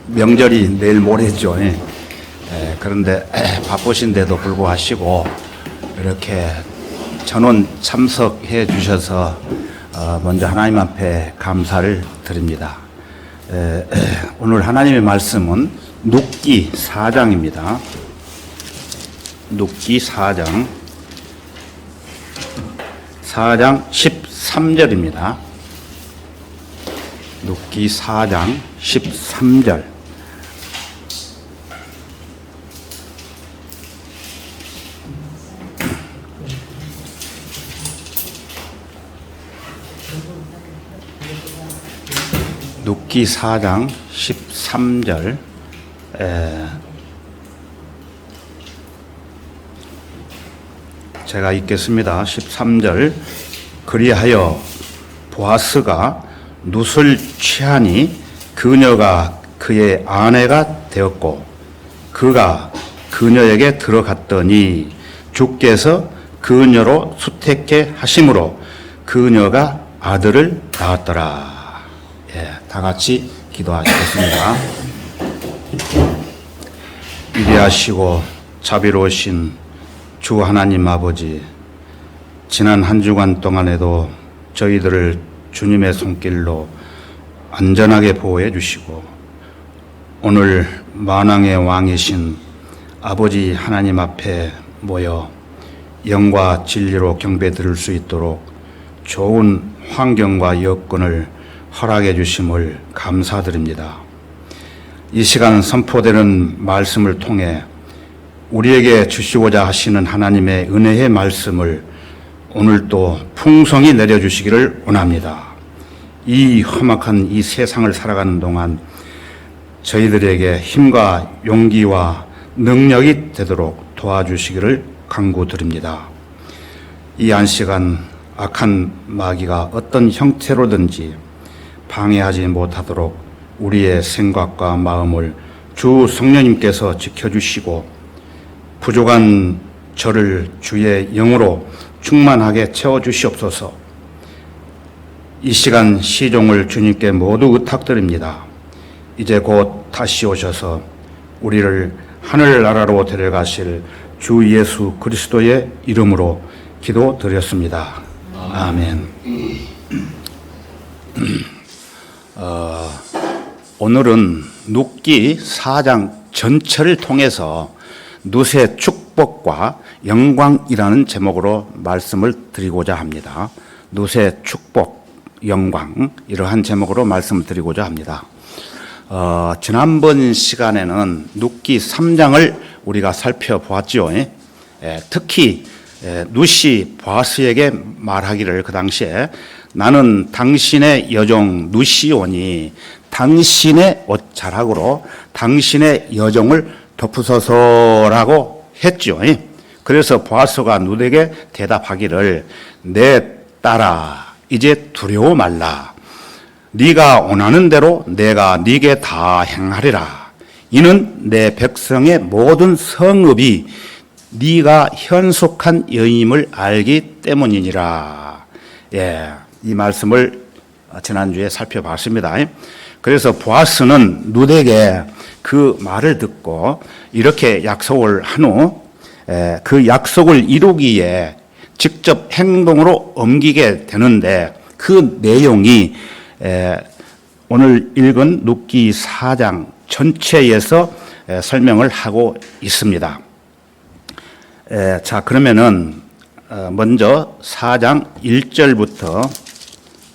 명절이 내일 모레죠. 그런데 바쁘신데도 불구하시고 이렇게 전원 참석해 주셔서 먼저 하나님 앞에 감사를 드립니다. 오늘 하나님의 말씀은 눕기 4장입니다. 눕기 4장 13절입니다. 눕기 4장 13절. 눕기 4장 13절. 제가 읽겠습니다. 13절. 그리하여 보아스가 눕을 취하니 그녀가 그의 아내가 되었고 그가 그녀에게 들어갔더니 주께서 그녀로 수택해 하심으로 그녀가 아들을 낳았더라. 다 같이 기도하시겠습니다. 위대하시고 자비로우신 주 하나님 아버지, 지난 한 주간 동안에도 저희들을 주님의 손길로 안전하게 보호해 주시고 오늘 만왕의 왕이신 아버지 하나님 앞에 모여 영과 진리로 경배 드릴 수 있도록 좋은 환경과 여건을 허락해 주심을 감사드립니다. 이 시간 선포되는 말씀을 통해 우리에게 주시고자 하시는 하나님의 은혜의 말씀을 오늘도 풍성히 내려주시기를 원합니다. 이 험악한 이 세상을 살아가는 동안 저희들에게 힘과 용기와 능력이 되도록 도와주시기를 간구드립니다. 이 안시간 악한 마귀가 어떤 형태로든지 방해하지 못하도록 우리의 생각과 마음을 주 성령님께서 지켜주시고 부족한 저를 주의 영으로 충만하게 채워주시옵소서. 이 시간 시종을 주님께 모두 의탁드립니다. 이제 곧 다시 오셔서 우리를 하늘나라로 데려가실 주 예수 그리스도의 이름으로 기도드렸습니다. 아멘. 오늘은 눕기 4장 전체를 통해서 눕의 축복과 영광이라는 제목으로 말씀을 드리고자 합니다. 눕의 축복, 영광, 이러한 제목으로 말씀을 드리고자 합니다. 지난번 시간에는 눕기 3장을 우리가 살펴보았죠. 특히 룻이 보아스에게 말하기를 그 당시에 나는 당신의 여종 룻이오니 당신의 옷자락으로 당신의 여종을 덮으소서라고 했죠. 그래서 보아스가 룻에게 대답하기를 내 딸아 이제 두려워 말라. 네가 원하는 대로 내가 네게 다 행하리라. 이는 내 백성의 모든 성읍이 네가 현숙한 여인임을 알기 때문이니라. 이 말씀을 지난주에 살펴봤습니다. 그래서 보아스는 룻에게 그 말을 듣고 이렇게 약속을 한 후 그 약속을 이루기에 직접 행동으로 옮기게 되는데 그 내용이 오늘 읽은 룻기 4장 전체에서 설명을 하고 있습니다. 자, 그러면은 먼저 4장 1절부터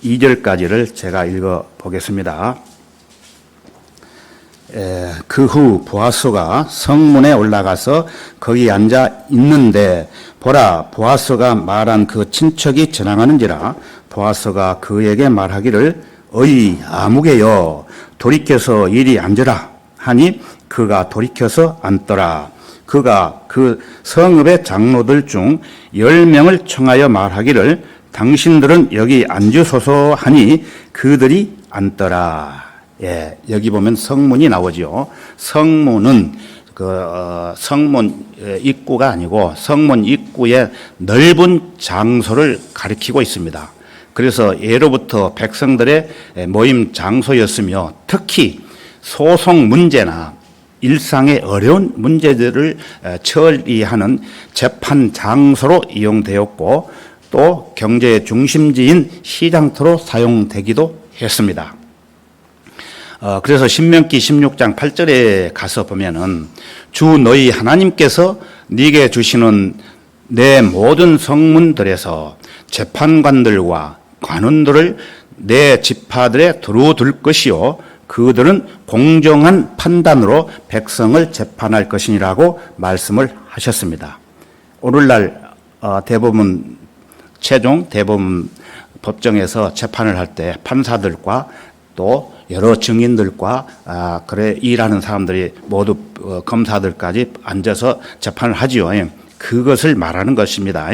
2절까지를 제가 읽어 보겠습니다. 그 후 보아스가 성문에 올라가서 거기 앉아 있는데 보라 보아스가 말한 그 친척이 지나가는지라 보아스가 그에게 말하기를 어이 아무개여 돌이켜서 이리 앉으라 하니 그가 돌이켜서 앉더라. 그가 그 성읍의 장로들 중 10명을 청하여 말하기를 당신들은 여기 앉으소서 하니 그들이 앉더라. 여기 보면 성문이 나오죠. 성문은 성문 입구가 아니고 성문 입구의 넓은 장소를 가리키고 있습니다. 그래서 예로부터 백성들의 모임 장소였으며 특히 소송 문제나 일상의 어려운 문제들을 처리하는 재판 장소로 이용되었고 또 경제의 중심지인 시장터로 사용되기도 했습니다. 그래서 신명기 16장 8절에 가서 보면은 주 너희 하나님께서 네게 주시는 내 모든 성문들에서 재판관들과 관원들을 내 지파들에 두루둘 것이요 그들은 공정한 판단으로 백성을 재판할 것이니라고 말씀을 하셨습니다. 오늘날 최종 대법원 법정에서 재판을 할 때 판사들과 또 여러 증인들과 일하는 사람들이 모두 검사들까지 앉아서 재판을 하지요. 그것을 말하는 것입니다.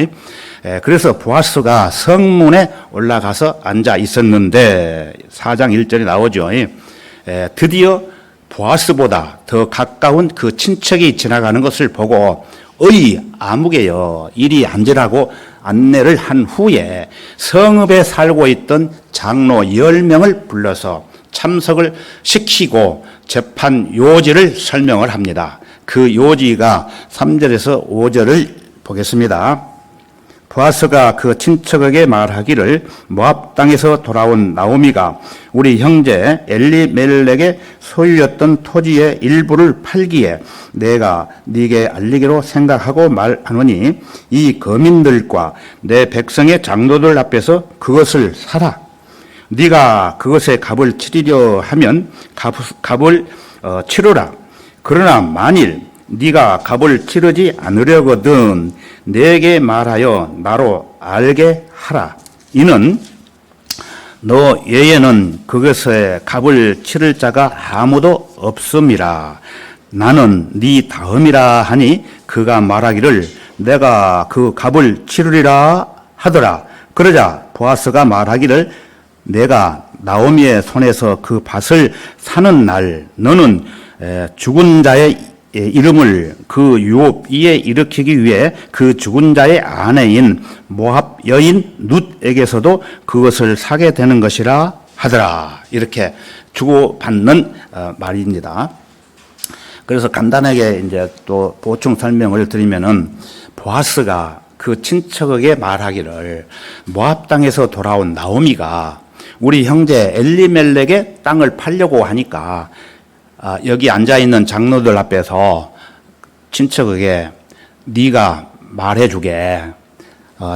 그래서 보아스가 성문에 올라가서 앉아 있었는데 4장 1절이 나오죠. 드디어 보아스보다 더 가까운 그 친척이 지나가는 것을 보고 어이 아무개여 이리 앉으라고 안내를 한 후에 성읍에 살고 있던 장로 10명을 불러서 참석을 시키고 재판 요지를 설명을 합니다. 그 요지가 3절에서 5절을 보겠습니다. 보아스가 그 친척에게 말하기를 모압 땅에서 돌아온 나오미가 우리 형제 엘리멜렉의 소유였던 토지의 일부를 팔기에 내가 네게 알리기로 생각하고 말하노니 이 거민들과 내 백성의 장로들 앞에서 그것을 사라. 네가 그것에 값을 치리려 하면 값을 치르라. 그러나 만일 네가 값을 치르지 않으려거든 내게 말하여 나로 알게 하라. 이는 너 외에는 그것에 값을 치를 자가 아무도 없음이라. 나는 네 다음이라 하니 그가 말하기를 내가 그 값을 치르리라 하더라. 그러자 보아스가 말하기를 내가 나오미의 손에서 그 밭을 사는 날 너는 죽은 자의 이름을 그 유업 이에 일으키기 위해 그 죽은 자의 아내인 모압 여인 룻에게서도 그것을 사게 되는 것이라 하더라. 이렇게 주고받는 말입니다. 그래서 간단하게 이제 또 보충 설명을 드리면은 보아스가 그 친척에게 말하기를 모압 땅에서 돌아온 나오미가 우리 형제 엘리멜렉의 땅을 팔려고 하니까 여기 앉아있는 장로들 앞에서 친척에게 네가 말해주게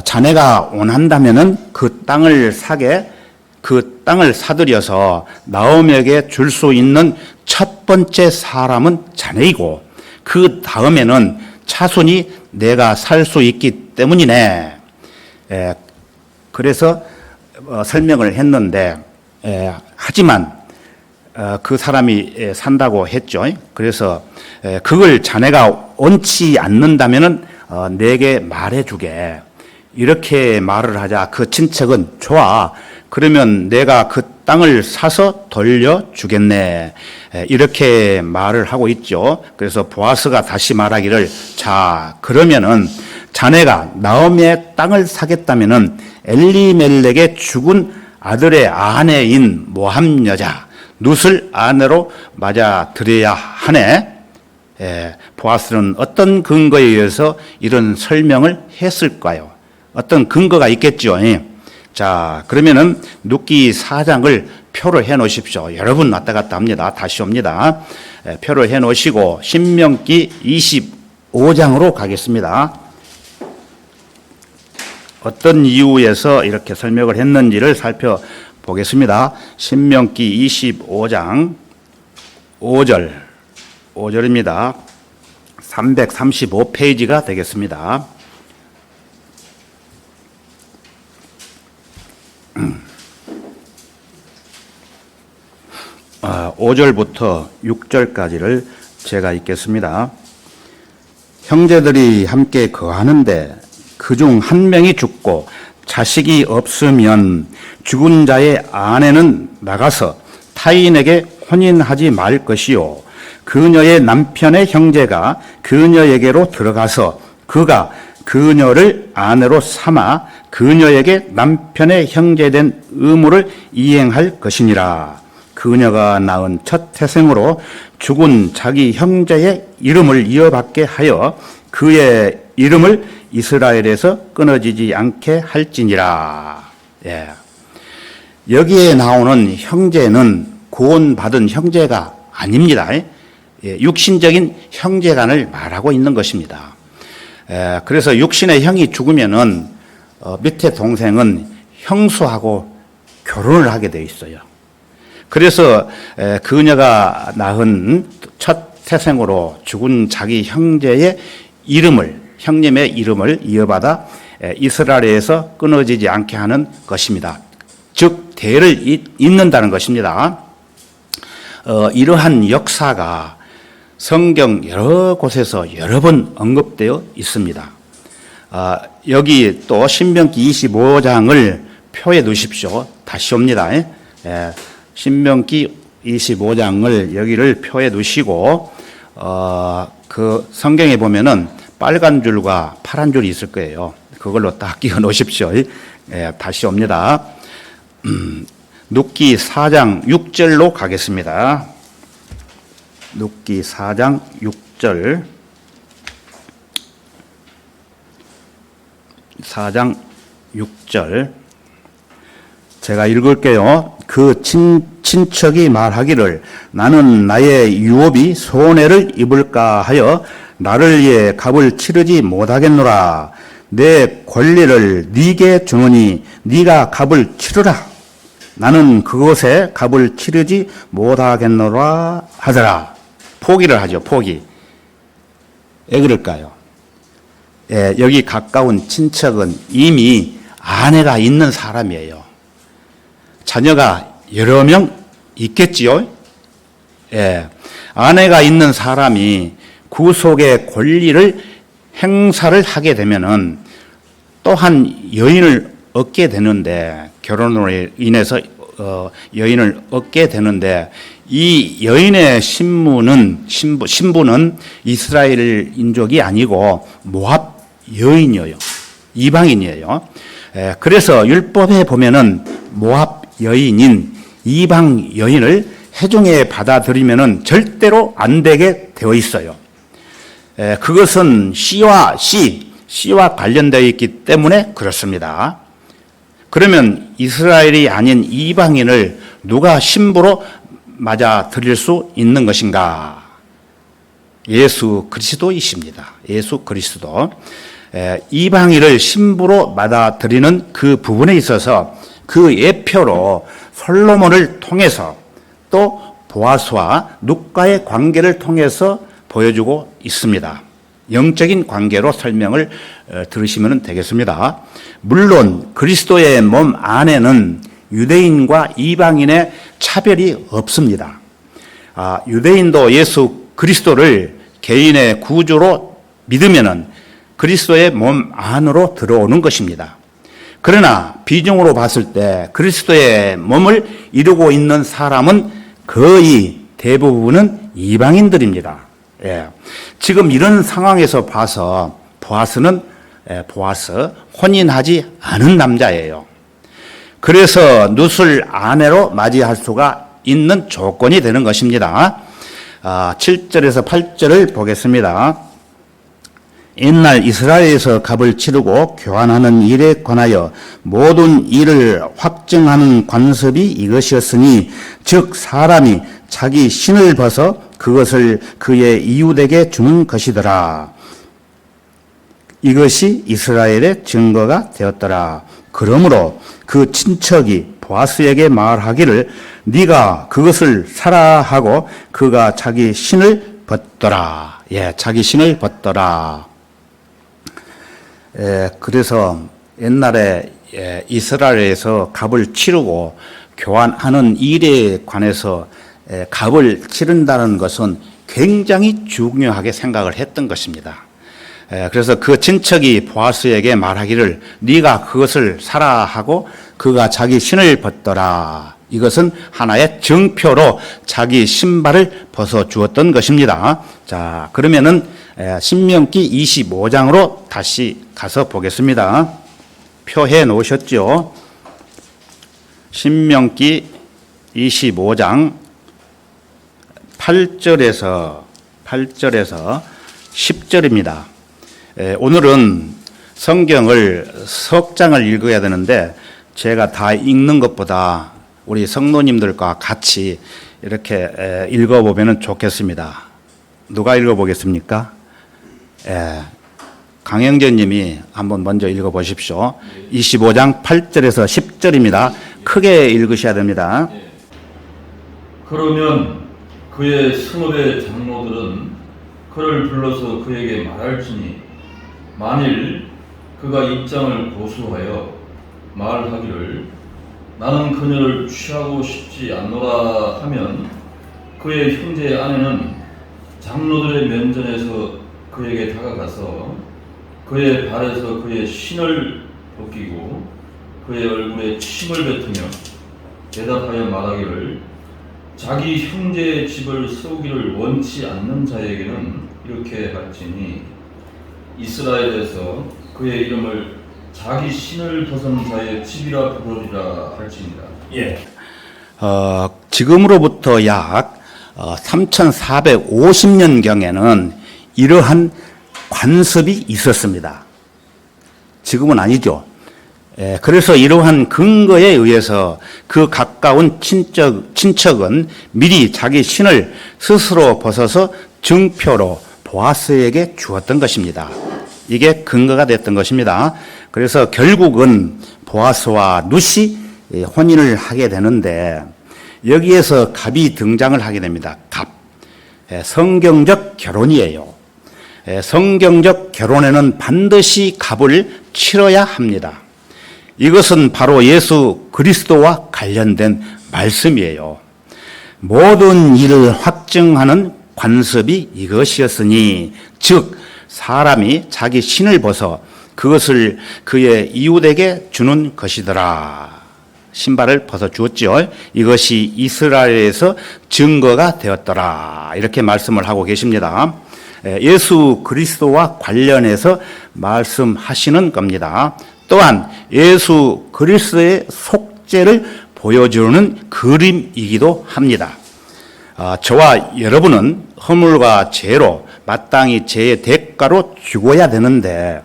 자네가 원한다면은 그 땅을 사게 그 땅을 사들여서 나오미에게 줄 수 있는 첫 번째 사람은 자네이고 그 다음에는 차순이 내가 살 수 있기 때문이네. 그래서 설명을 했는데 하지만 그 사람이 산다고 했죠. 그래서 그걸 자네가 원치 않는다면은 내게 말해주게 이렇게 말을 하자 그 친척은 좋아. 그러면 내가 그 땅을 사서 돌려주겠네. 이렇게 말을 하고 있죠. 그래서 보아스가 다시 말하기를 자 그러면은 자네가 나오미의 땅을 사겠다면은 엘리멜렉의 죽은 아들의 아내인 모함 여자 룻을 아내로 맞아 들여야 하네. 보아스는 어떤 근거에 의해서 이런 설명을 했을까요? 어떤 근거가 있겠죠. 자, 그러면은 룻기 4장을 표로 해 놓으십시오. 여러분 왔다 갔다 합니다. 다시 옵니다. 표로 해 놓으시고 신명기 25장으로 가겠습니다. 어떤 이유에서 이렇게 설명을 했는지를 살펴보겠습니다. 신명기 25장 5절입니다. 335페이지가 되겠습니다. 5절부터 6절까지를 제가 읽겠습니다. 형제들이 함께 거하는데 그중 한 명이 죽고 자식이 없으면 죽은 자의 아내는 나가서 타인에게 혼인하지 말 것이요 그녀의 남편의 형제가 그녀에게로 들어가서 그가 그녀를 아내로 삼아 그녀에게 남편의 형제된 의무를 이행할 것이니라. 그녀가 낳은 첫 태생으로 죽은 자기 형제의 이름을 이어받게 하여 그의 이름을 이스라엘에서 끊어지지 않게 할지니라. 예. 여기에 나오는 형제는 구원받은 형제가 아닙니다. 예, 육신적인 형제간을 말하고 있는 것입니다. 그래서 육신의 형이 죽으면은 밑에 동생은 형수하고 결혼을 하게 되어 있어요. 그래서 그녀가 낳은 첫 태생으로 죽은 자기 형제의 형님의 이름을 이어받아 이스라엘에서 끊어지지 않게 하는 것입니다. 즉 대를 잇는다는 것입니다. 이러한 역사가 성경 여러 곳에서 여러 번 언급되어 있습니다. 여기 또 신명기 25장을 표에 두십시오. 다시 옵니다. 신명기 25장을 여기를 표에 두시고 그 성경에 보면은 빨간 줄과 파란 줄이 있을 거예요. 그걸로 딱 끼워 놓으십시오. 다시 옵니다. 눕기 4장 6절로 가겠습니다. 눕기 4장 6절. 4장 6절. 제가 읽을게요. 그 친척이 말하기를 나는 나의 유업이 손해를 입을까 하여 나를 위해 값을 치르지 못하겠노라. 내 권리를 네게 주노니 네가 값을 치르라. 나는 그곳에 값을 치르지 못하겠노라 하더라. 포기를 하죠. 포기. 왜 그럴까요? 여기 가까운 친척은 이미 아내가 있는 사람이에요. 자녀가 여러 명 있겠지요. 아내가 있는 사람이 구속의 권리를 행사를 하게 되면은 또한 여인을 얻게 되는데, 결혼으로 인해서 여인을 얻게 되는데, 이 여인의 신부는 이스라엘 인족이 아니고 모압 여인이에요. 이방인이에요. 그래서 율법에 보면은 모압 여인인 이방 여인을 회중에 받아들이면은 절대로 안 되게 되어 있어요. 그것은 씨와 관련되어 있기 때문에 그렇습니다. 그러면 이스라엘이 아닌 이방인을 누가 신부로 맞아들일 수 있는 것인가? 예수 그리스도이십니다. 예수 그리스도. 이방인을 신부로 받아들이는 그 부분에 있어서 그 예표로 솔로몬을 통해서 또 보아스와 룻과의 관계를 통해서 보여주고 있습니다. 영적인 관계로 설명을 들으시면 되겠습니다. 물론 그리스도의 몸 안에는 유대인과 이방인의 차별이 없습니다. 유대인도 예수 그리스도를 개인의 구주로 믿으면은 그리스도의 몸 안으로 들어오는 것입니다. 그러나 비중으로 봤을 때 그리스도의 몸을 이루고 있는 사람은 거의 대부분은 이방인들입니다. 지금 이런 상황에서 봐서 보아스 혼인하지 않은 남자예요. 그래서 룻을 아내로 맞이할 수가 있는 조건이 되는 것입니다. 7절에서 8절을 보겠습니다. 옛날 이스라엘에서 값을 치르고 교환하는 일에 관하여 모든 일을 확정하는 관습이 이것이었으니 즉 사람이 자기 신을 벗어 그것을 그의 이웃에게 주는 것이더라. 이것이 이스라엘의 증거가 되었더라. 그러므로 그 친척이 보아스에게 말하기를 네가 그것을 사라 하고 그가 자기 신을 벗더라. 자기 신을 벗더라. 그래서 옛날에 이스라엘에서 값을 치르고 교환하는 일에 관해서 값을 치른다는 것은 굉장히 중요하게 생각을 했던 것입니다. 그래서 그 친척이 보아스에게 말하기를 네가 그것을 사라 하고 그가 자기 신을 벗더라. 이것은 하나의 증표로 자기 신발을 벗어 주었던 것입니다. 자, 그러면은 신명기 25장으로 다시 가서 보겠습니다. 표해 놓으셨죠? 신명기 25장 8절에서 10절입니다. 오늘은 성경을 석 장을 읽어야 되는데 제가 다 읽는 것보다 우리 성도님들과 같이 이렇게 읽어보면 좋겠습니다. 누가 읽어보겠습니까? 강영전 님이 한번 먼저 읽어보십시오. 25장 8절에서 10절입니다. 크게 읽으셔야 됩니다. 그러면 그의 성읍의 장로들은 그를 불러서 그에게 말할지니 만일 그가 입장을 고수하여 말하기를 나는 그녀를 취하고 싶지 않노라 하면 그의 형제의 아내는 장로들의 면전에서 그에게 다가가서 그의 발에서 그의 신을 벗기고 그의 얼굴에 침을 뱉으며 대답하여 말하기를 자기 형제의 집을 세우기를 원치 않는 자에게는 이렇게 할지니 이스라엘에서 그의 이름을 자기 신을 벗은 자의 집이라 부르리라 할지니라. 지금으로부터 약 3450년경에는 이러한 관습이 있었습니다. 지금은 아니죠. 그래서 이러한 근거에 의해서 그 가까운 친척은 미리 자기 신을 스스로 벗어서 증표로 보아스에게 주었던 것입니다. 이게 근거가 됐던 것입니다. 그래서 결국은 보아스와 룻이 혼인을 하게 되는데 여기에서 갑이 등장을 하게 됩니다. 갑. 성경적 결혼이에요. 성경적 결혼에는 반드시 갑을 치러야 합니다. 이것은 바로 예수 그리스도와 관련된 말씀이에요. 모든 일을 확증하는 관습이 이것이었으니 즉 사람이 자기 신을 벗어 그것을 그의 이웃에게 주는 것이더라. 신발을 벗어 주었죠. 이것이 이스라엘에서 증거가 되었더라. 이렇게 말씀을 하고 계십니다. 예수 그리스도와 관련해서 말씀하시는 겁니다. 또한 예수 그리스도의 속죄를 보여주는 그림이기도 합니다. 저와 여러분은 허물과 죄로 마땅히 죄의 대가로 죽어야 되는데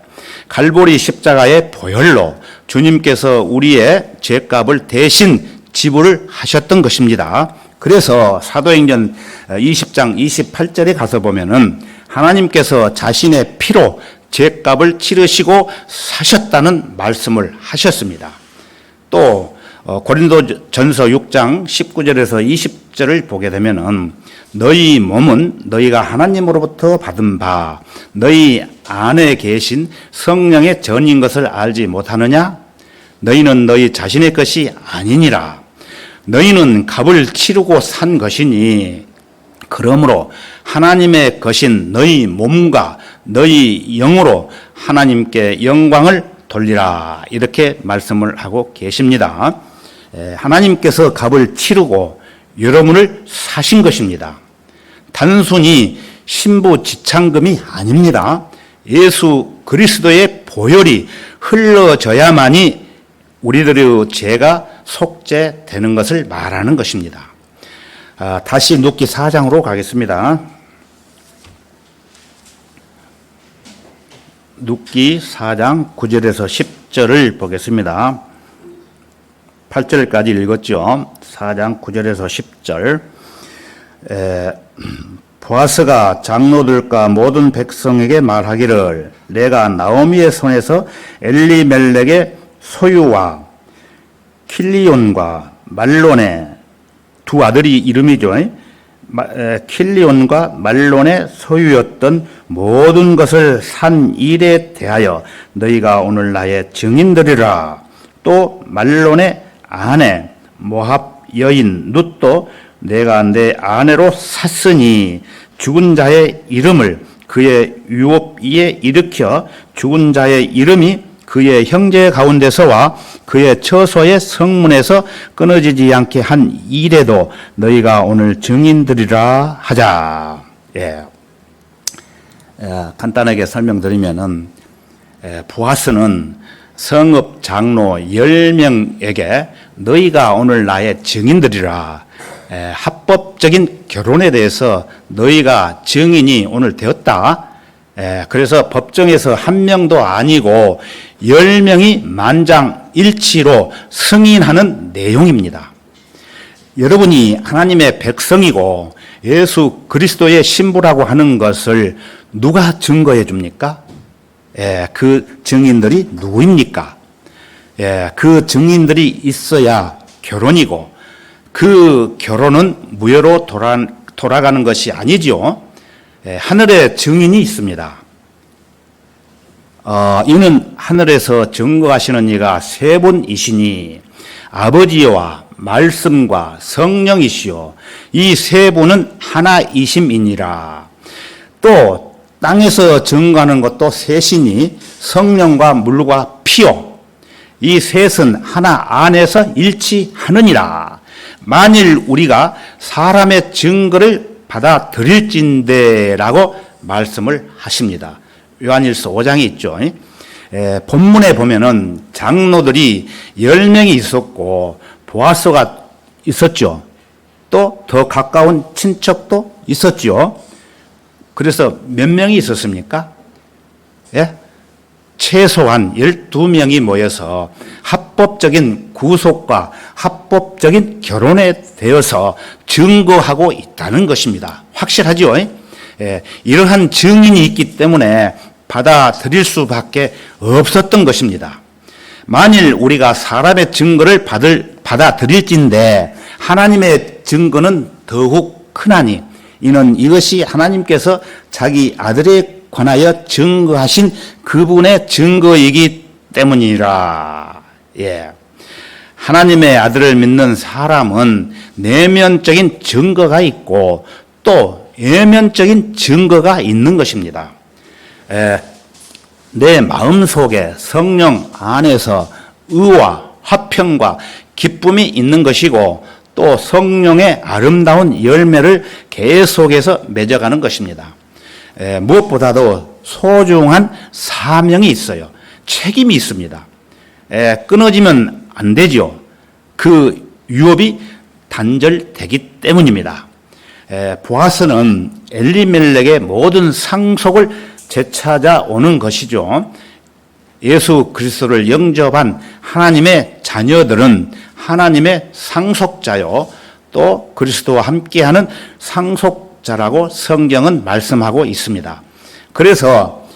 갈보리 십자가의 보혈로 주님께서 우리의 죄값을 대신 지불을 하셨던 것입니다. 그래서 사도행전 20장 28절에 가서 보면은 하나님께서 자신의 피로 죄값을 치르시고 사셨다는 말씀을 하셨습니다. 또 고린도전서 6장 19절에서 20절을 보게 되면은 너희 몸은 너희가 하나님으로부터 받은 바 너희 안에 계신 성령의 전인 것을 알지 못하느냐? 너희는 너희 자신의 것이 아니니라. 너희는 값을 치르고 산 것이니 그러므로 하나님의 것인 너희 몸과 너희 영으로 하나님께 영광을 돌리라. 이렇게 말씀을 하고 계십니다. 하나님께서 값을 치르고 여러분을 사신 것입니다. 단순히 신부 지참금이 아닙니다. 예수 그리스도의 보혈이 흘러져야만이 우리들의 죄가 속죄되는 것을 말하는 것입니다. 다시 룻기 4장으로 가겠습니다. 룻기 4장 9절에서 10절을 보겠습니다. 8절까지 읽었죠. 4장 9절에서 10절. 보아스가 장로들과 모든 백성에게 말하기를 내가 나오미의 손에서 엘리멜렉의 소유와 킬리온과 말론의 두 아들이 이름이죠. 킬리온과 말론의 소유였던 모든 것을 산 일에 대하여 너희가 오늘 나의 증인들이라. 또 말론의 아내 모압 여인 룻도 내가 내 아내로 샀으니 죽은 자의 이름을 그의 유업 위에 일으켜 죽은 자의 이름이 그의 형제 가운데서와 그의 처소의 성문에서 끊어지지 않게 한 일에도 너희가 오늘 증인들이라 하자. 간단하게 설명드리면은 보아스는 성읍 장로 10명에게 너희가 오늘 나의 증인들이라, 합법적인 결혼에 대해서 너희가 증인이 오늘 되었다. 그래서 법정에서 한 명도 아니고 10명이 만장일치로 승인하는 내용입니다. 여러분이 하나님의 백성이고 예수 그리스도의 신부라고 하는 것을 누가 증거해 줍니까? 그 증인들이 누구입니까? 그 증인들이 있어야 결혼이고, 그 결혼은 무효로 돌아가는 것이 아니지요. 하늘에 증인이 있습니다. 이는 하늘에서 증거하시는 이가 세 분이시니 아버지와 말씀과 성령이시요 이 세 분은 하나이심이니라. 또 땅에서 증거하는 것도 셋이니 성령과 물과 피요 이 셋은 하나 안에서 일치하느니라. 만일 우리가 사람의 증거를 받아들일진대라고 말씀을 하십니다. 요한일서 5장에 있죠. 본문에 보면은 장로들이 10명이 있었고 보아스가 있었죠. 또 더 가까운 친척도 있었죠. 그래서 몇 명이 있었습니까? 최소한 12명이 모여서 합법적인 구속과 합법적인 결혼에 대해서 증거하고 있다는 것입니다. 확실하죠? 이러한 증인이 있기 때문에 받아들일 수밖에 없었던 것입니다. 만일 우리가 사람의 증거를 받아들일진대 하나님의 증거는 더욱 크나니 이는 이것이 하나님께서 자기 아들에 관하여 증거하신 그분의 증거이기 때문이라. 하나님의 아들을 믿는 사람은 내면적인 증거가 있고 또 외면적인 증거가 있는 것입니다. 내 마음속에 성령 안에서 의와 화평과 기쁨이 있는 것이고 또 성령의 아름다운 열매를 계속해서 맺어가는 것입니다. 무엇보다도 소중한 사명이 있어요. 책임이 있습니다. 끊어지면 안 되죠. 그 유업이 단절되기 때문입니다. 보아스는 엘리멜렉의 모든 상속을 되찾아오는 것이죠. 예수 그리스도를 영접한 하나님의 자녀들은 하나님의 상속자요, 또 그리스도와 함께하는 상속자라고 성경은 말씀하고 있습니다. 그래서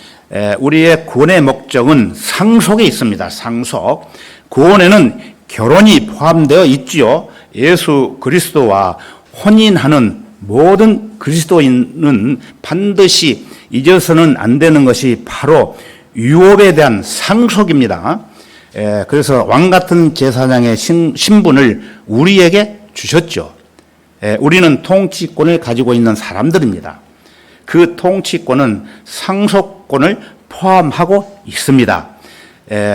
우리의 구원의 목적은 상속에 있습니다. 상속. 구원에는 결혼이 포함되어 있지요. 예수 그리스도와 혼인하는 모든 그리스도인은 반드시 잊어서는 안 되는 것이 바로 유업에 대한 상속입니다. 그래서 왕같은 제사장의 신분을 우리에게 주셨죠. 우리는 통치권을 가지고 있는 사람들입니다. 그 통치권은 상속권을 포함하고 있습니다.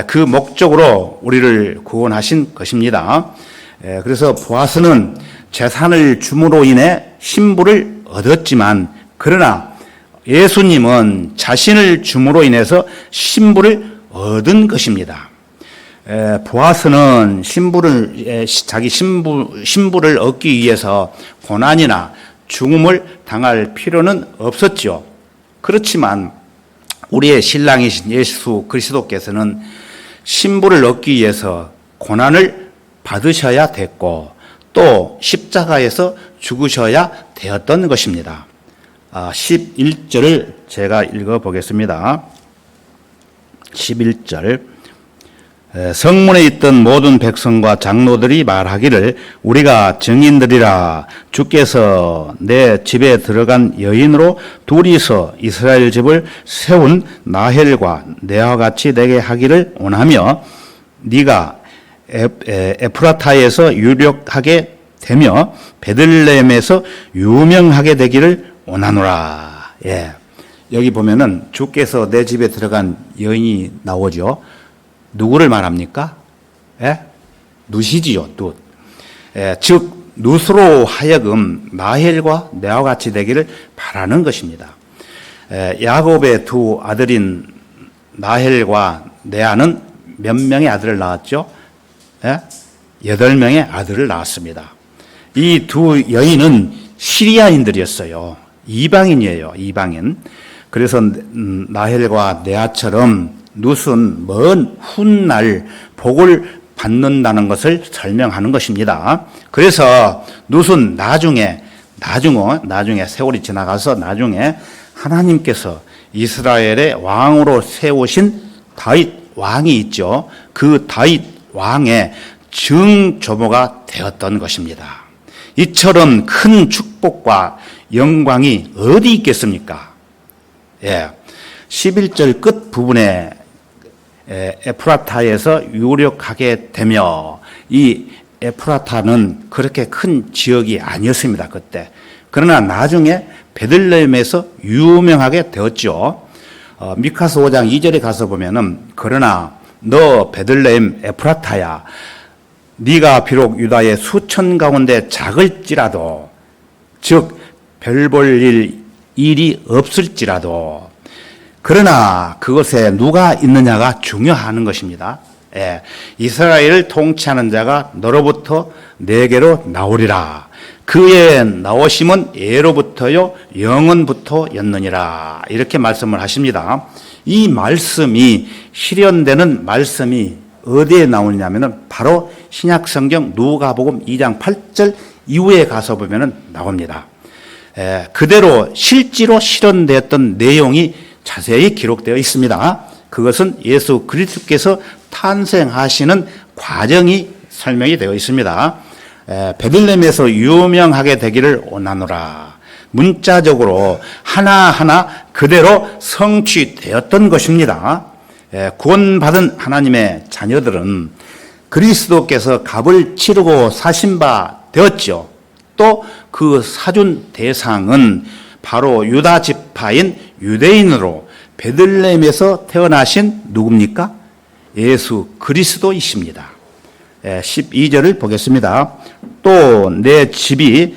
그 목적으로 우리를 구원하신 것입니다. 그래서 보아스는 재산을 줌으로 인해 신부를 얻었지만 그러나 예수님은 자신을 줌으로 인해서 신부를 얻은 것입니다. 보아스는 자기 신부를 얻기 위해서 고난이나 죽음을 당할 필요는 없었죠. 그렇지만 우리의 신랑이신 예수 그리스도께서는 신부를 얻기 위해서 고난을 받으셔야 됐고 또 십자가에서 죽으셔야 되었던 것입니다. 11절을 제가 읽어보겠습니다. 11절 성문에 있던 모든 백성과 장로들이 말하기를 우리가 증인들이라 주께서 내 집에 들어간 여인으로 둘이서 이스라엘 집을 세운 나헬과 내와 같이 되게 하기를 원하며 네가 에프라타에서 유력하게 되며 베들레헴에서 유명하게 되기를 원하노라. 여기 보면은 주께서 내 집에 들어간 여인이 나오죠. 누구를 말합니까? 예? 룻이지요, 룻. 예, 즉 룻으로 하여금 라헬과 레아와 같이 되기를 바라는 것입니다. 야곱의 두 아들인 라헬과 레아는 몇 명의 아들을 낳았죠? 8명의 아들을 낳았습니다. 이 두 여인은 시리아인들이었어요. 이방인이에요. 이방인. 그래서 라헬과 레아처럼 룻은 먼 훗날 복을 받는다는 것을 설명하는 것입니다. 그래서 룻은 나중에 세월이 지나가서 나중에 하나님께서 이스라엘의 왕으로 세우신 다윗 왕이 있죠. 그 다윗 왕의 증조모가 되었던 것입니다. 이처럼 큰 축복과 영광이 어디 있겠습니까? 11절 끝 부분에 에프라타에서 유력하게 되며, 이 에프라타는 그렇게 큰 지역이 아니었습니다, 그때. 그러나 나중에 베들레헴에서 유명하게 되었죠. 미카스 5장 2절에 가서 보면은, 그러나 너 베들레헴 에프라타야, 네가 비록 유다의 수천 가운데 작을지라도, 즉 별 볼 일이 없을지라도, 그러나 그것에 누가 있느냐가 중요한 것입니다. 이스라엘을 통치하는 자가 너로부터 내게로 나오리라. 그의 나오심은 예로부터요 영원부터였느니라. 이렇게 말씀을 하십니다. 이 말씀이 실현되는 말씀이 어디에 나오냐면은 바로 신약성경 누가복음 2장 8절 이후에 가서 보면은 나옵니다. 그대로 실제로 실현되었던 내용이 자세히 기록되어 있습니다. 그것은 예수 그리스도께서 탄생하시는 과정이 설명이 되어 있습니다. 베들레헴에서 유명하게 되기를 원하노라. 문자적으로 하나하나 그대로 성취되었던 것입니다. 구원받은 하나님의 자녀들은 그리스도께서 값을 치르고 사신 바 되었죠. 또 그 사준 대상은 바로 유다 지파인 유대인으로 베들레헴에서 태어나신 누굽니까? 예수 그리스도이십니다. 12절을 보겠습니다. 또 내 집이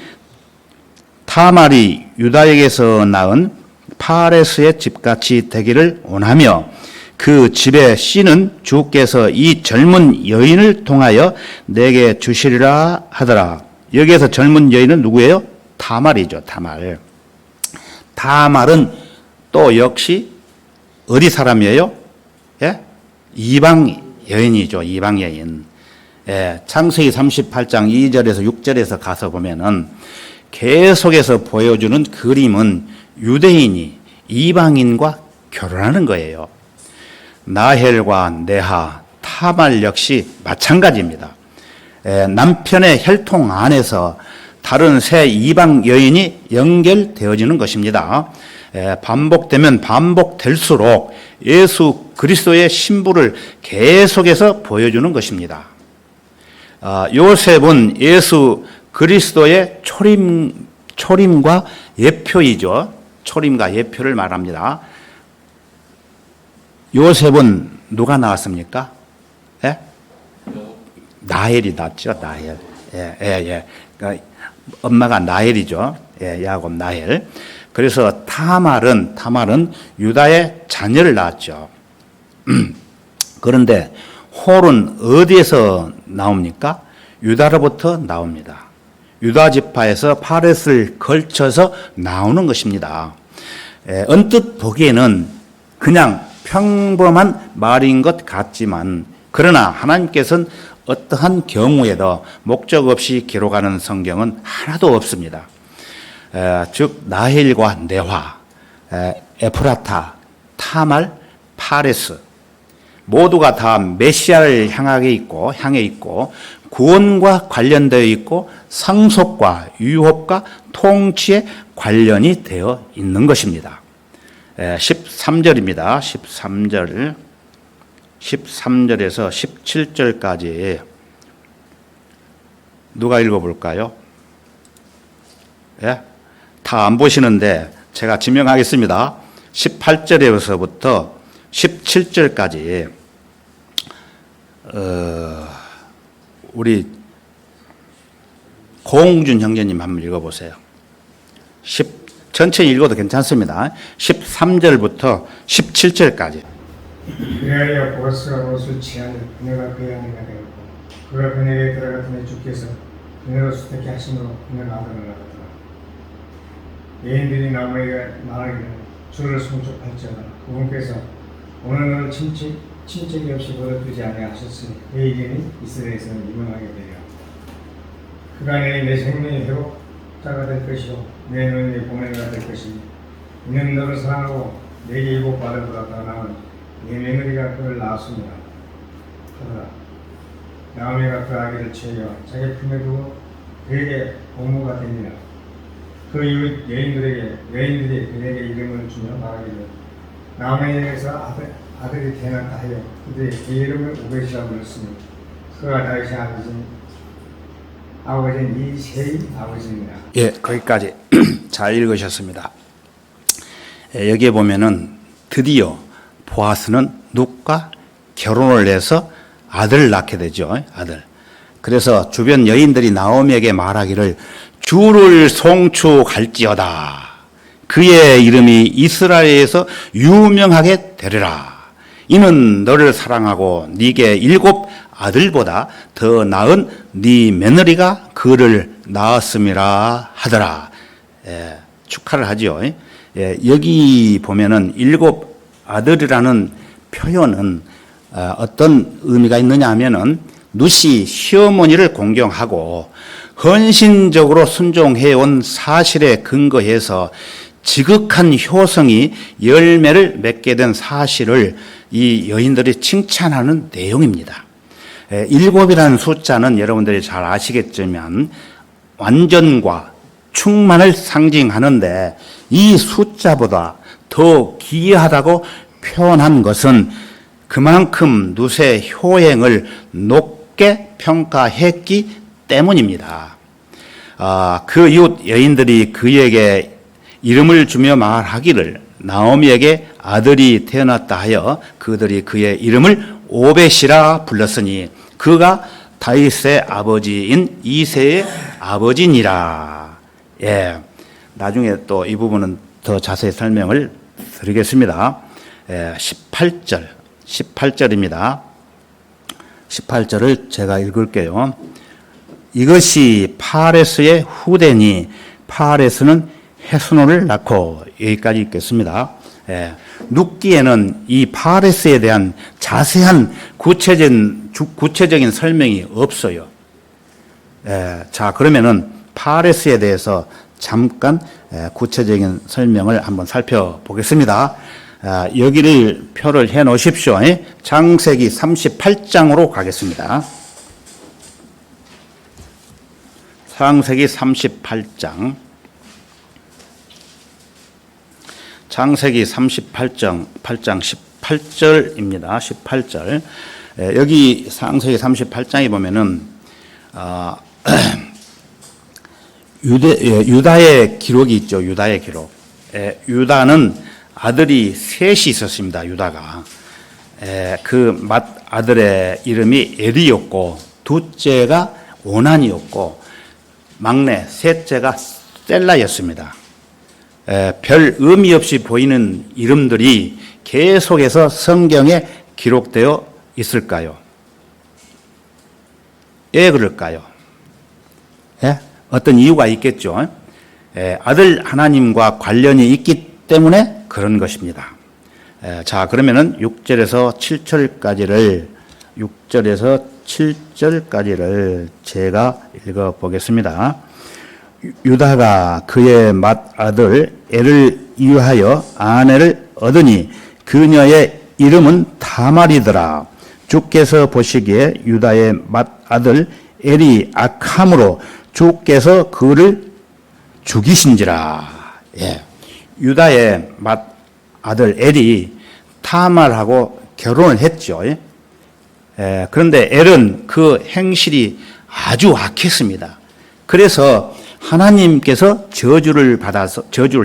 타말이 유다에게서 낳은 파레스의 집같이 되기를 원하며, 그 집의 씨는 주께서 이 젊은 여인을 통하여 내게 주시리라 하더라. 여기에서 젊은 여인은 누구예요? 타말이죠. 타말. 타말은 또 역시 어디 사람이에요? 이방 여인이죠. 이방 여인. 창세기 38장 2절에서 6절에서 가서 보면은 계속해서 보여주는 그림은 유대인이 이방인과 결혼하는 거예요. 나헬과 네하, 타말 역시 마찬가지입니다. 남편의 혈통 안에서 다른 새 이방 여인이 연결되어지는 것입니다. 반복되면 반복될수록 예수 그리스도의 신부를 계속해서 보여주는 것입니다. 요셉은 예수 그리스도의 초림과 예표이죠. 초림과 예표를 말합니다. 요셉은 누가 낳았습니까? 나헬이 낳았죠. 나헬. 그러니까 엄마가 나헬이죠. 야곱 나헬. 그래서 타말은 유다의 자녀를 낳았죠. 그런데 홀은 어디에서 나옵니까? 유다로부터 나옵니다. 유다 지파에서 파렛을 걸쳐서 나오는 것입니다. 언뜻 보기에는 그냥 평범한 말인 것 같지만, 그러나 하나님께서는 어떠한 경우에도 목적 없이 기록하는 성경은 하나도 없습니다. 즉 나헬과 네화, 에프라타, 타말, 파레스 모두가 다 메시아를 향해 있고 구원과 관련되어 있고 상속과 유업과 통치에 관련이 되어 있는 것입니다. 13절입니다. 13절에서 17절까지 누가 읽어볼까요? 다 안 보시는데 제가 지명하겠습니다. 18절에서부터 17절까지 우리 고홍준 형제님 한번 읽어보세요. 전체 읽어도 괜찮습니다. 13절부터 17절까지. 그리하여 보스가 옷을 취하니 그네가 그의 아내가 되었고 그가 그네에게 들어갔더니 주께서 그네로 수태케 하심으로 그네가 아들을 낳았더라. 여인들이 나무에게 말하기를 주를 송축할지어다. 그분께서 오늘은 친척이 없이 버려두지 아니하셨으니 그의 이름이 이스라엘에서는 유명하게 되리라. 그가 내 생명의 회복자가 될 것이요 내 노인의 보내가 될 것이니 이는 너를 사랑하고 내게 일곱 아들보다 더 나은 내 며느리가 그를 낳았습니다. 하더라. 나오미가 그 아기를 취하여 자기 품에 두고 그에게 고모가 됩니다. 그 이후 여인들이 그에게 이름을 주며 말하기를 나오미에게서 아들이 태어났다 하여 그들이 그 이름을 오벳이라 불렀으니 그가 다윗의 아버지인 이새의 아버지입니다. 예, 거기까지 잘 읽으셨습니다. 여기에 보면은 드디어 보아스는 룻과 결혼을 해서 아들을 낳게 되죠. 아들. 그래서 주변 여인들이 나오미에게 말하기를 주를 송축할지어다. 그의 이름이 이스라엘에서 유명하게 되리라. 이는 너를 사랑하고 네게 일곱 아들보다 더 나은 네 며느리가 그를 낳았음이라 하더라. 축하를 하죠. 여기 보면은 일곱 아들이라는 표현은 어떤 의미가 있느냐 하면은 룻이 시어머니를 공경하고 헌신적으로 순종해온 사실에 근거해서 지극한 효성이 열매를 맺게 된 사실을 이 여인들이 칭찬하는 내용입니다. 일곱이라는 숫자는 여러분들이 잘 아시겠지만 완전과 충만을 상징하는데 이 숫자보다 더 기이하다고 표현한 것은 그만큼 룻의 효행을 높게 평가했기 때문입니다. 그 이웃 여인들이 그에게 이름을 주며 말하기를 나오미에게 아들이 태어났다 하여 그들이 그의 이름을 오벳이라 불렀으니 그가 다윗의 아버지인 이새의 아버지니라. 예, 나중에 또 이 부분은 더 자세히 설명을 드리겠습니다. 18절입니다. 18절을 제가 읽을게요. 이것이 파레스의 후대니 파레스는 헤스노를 낳고, 여기까지 읽겠습니다. 룻기에는 이 파레스에 대한 자세한 구체적인 설명이 없어요. 자, 그러면은 파레스에 대해서 잠깐 구체적인 설명을 한번 살펴보겠습니다. 여기를 표를 해 놓으십시오. 창세기 38장으로 가겠습니다. 창세기 38장. 창세기 38장 18절입니다. 18절. 여기 창세기 38장에 보면은 유다의 기록이 있죠. 유다의 기록. 유다는 아들이 셋이 있었습니다. 유다가. 그 맏아들의 이름이 엘이었고, 둘째가 오난이었고, 막내 셋째가 셀라였습니다. 별 의미 없이 보이는 이름들이 계속해서 성경에 기록되어 있을까요? 왜 그럴까요? 어떤 이유가 있겠죠. 아들 하나님과 관련이 있기 때문에 그런 것입니다. 자, 그러면은 6절에서 7절까지를 제가 읽어 보겠습니다. 유다가 그의 맏아들 엘을 이유하여 아내를 얻으니 그녀의 이름은 다말이더라. 주께서 보시기에 유다의 맏아들 엘이 악함으로 주께서 그를 죽이신지라. 유다의 맏아들 엘이 타말하고 결혼을 했죠. 그런데 엘은 그 행실이 아주 악했습니다. 그래서 하나님께서 저주를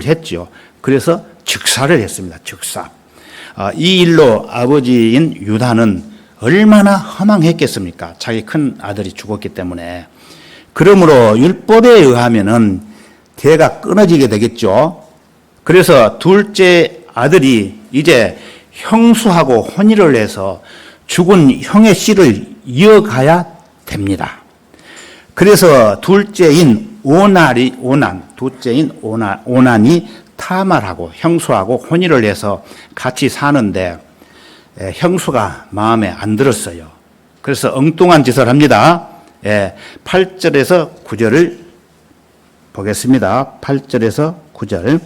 했죠. 그래서 즉사를 했습니다. 즉사. 이 일로 아버지인 유다는 얼마나 허망했겠습니까? 자기 큰 아들이 죽었기 때문에. 그러므로 율법에 의하면은 대가 끊어지게 되겠죠. 그래서 둘째 아들이 이제 형수하고 혼인을 해서 죽은 형의 씨를 이어가야 됩니다. 그래서 둘째인 오난이 타말하고 형수하고 혼인을 해서 같이 사는데 형수가 마음에 안 들었어요. 그래서 엉뚱한 짓을 합니다. 8절에서 9절을 보겠습니다. 8절에서 9절.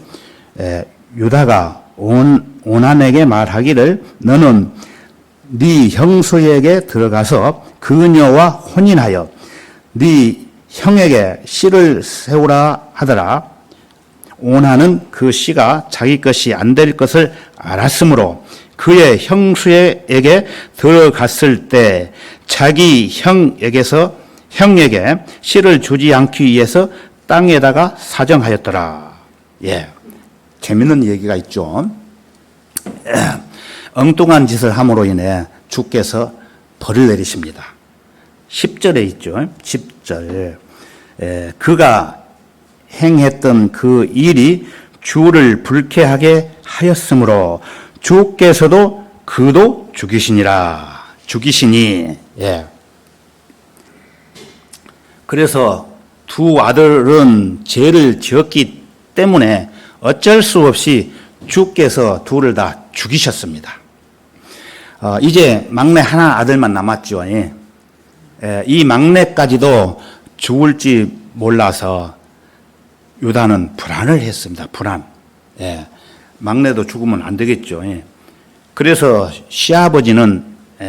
유다가 오난에게 말하기를 너는 네 형수에게 들어가서 그녀와 혼인하여 네 형에게 씨를 세우라 하더라. 오난은 그 씨가 자기 것이 안 될 것을 알았으므로 그의 형수에게 들어갔을 때 자기 형에게 씨를 주지 않기 위해서 땅에다가 사정하였더라. 재밌는 얘기가 있죠. 엉뚱한 짓을 함으로 인해 주께서 벌을 내리십니다. 10절에 있죠. 10절. 그가 행했던 그 일이 주를 불쾌하게 하였으므로 주께서도 그도 죽이시니. 그래서 두 아들은 죄를 지었기 때문에 어쩔 수 없이 주께서 둘을 다 죽이셨습니다. 이제 막내 하나 아들만 남았죠. 이 막내까지도 죽을지 몰라서 유다는 불안을 했습니다. 불안. 막내도 죽으면 안 되겠죠. 그래서 시아버지는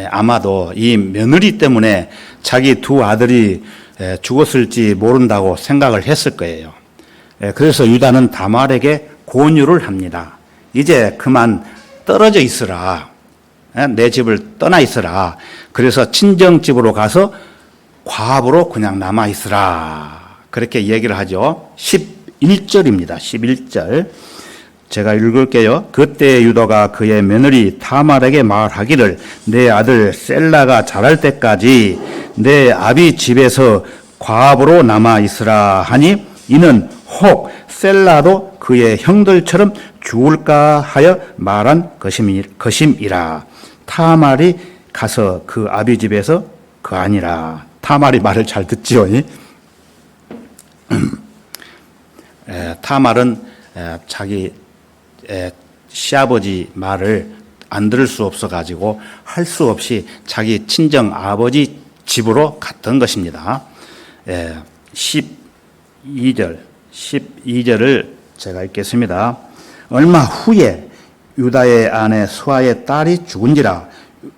아마도 이 며느리 때문에 자기 두 아들이 죽었을지 모른다고 생각을 했을 거예요. 그래서 유다는 다말에게 권유를 합니다. 이제 그만 떨어져 있으라. 내 집을 떠나 있으라. 그래서 친정집으로 가서 과부로 그냥 남아 있으라. 그렇게 얘기를 하죠. 11절입니다. 11절. 제가 읽을게요. 그때 유다가 그의 며느리 다말에게 말하기를 내 아들 셀라가 자랄 때까지 내 아비 집에서 과부로 남아 있으라 하니 이는 혹 셀라도 그의 형들처럼 죽을까 하여 말한 것임이라. 타말이 가서 그 아비 집에서 그 아니라. 타말이 말을 잘 듣지요. 타말은 자기 시아버지 말을 안 들을 수 없어가지고 할 수 없이 자기 친정 아버지 집으로 갔던 것입니다. 12절을 제가 읽겠습니다. 얼마 후에 유다의 아내 수아의 딸이 죽은지라.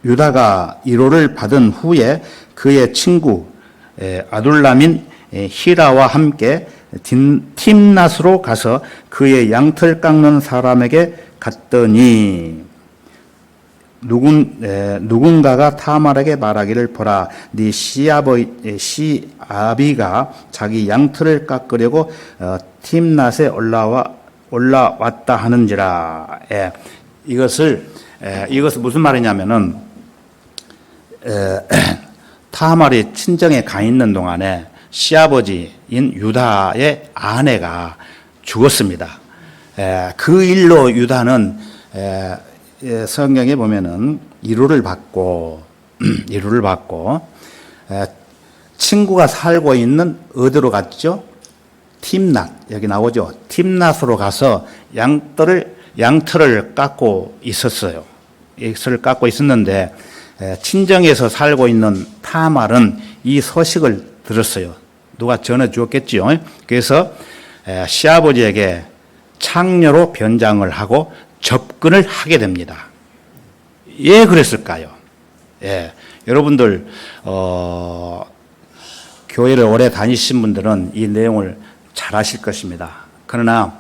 유다가 위로를 받은 후에 그의 친구 아둘람인 히라와 함께 팀낫으로 가서 그의 양털 깎는 사람에게 갔더니 누군가가 타말에게 말하기를 보라 네 시아비가 자기 양털을 깎으려고 팀낫에 올라왔다 하는지라. 이것은 무슨 말이냐면은 타말이 친정에 가 있는 동안에 시아버지인 유다의 아내가 죽었습니다. 그 일로 유다는 성경에 보면은 위로를 받고 친구가 살고 있는 어디로 갔죠? 팀낫, 여기 나오죠. 팀낫으로 가서 양털을 깎고 있었어요. 양털을 깎고 있었는데 친정에서 살고 있는 타말은 이 소식을 들었어요. 누가 전해 주었겠죠. 그래서 시아버지에게 창녀로 변장을 하고 접근을 하게 됩니다. 왜 그랬을까요? 여러분들 교회를 오래 다니신 분들은 이 내용을 잘 아실 것입니다. 그러나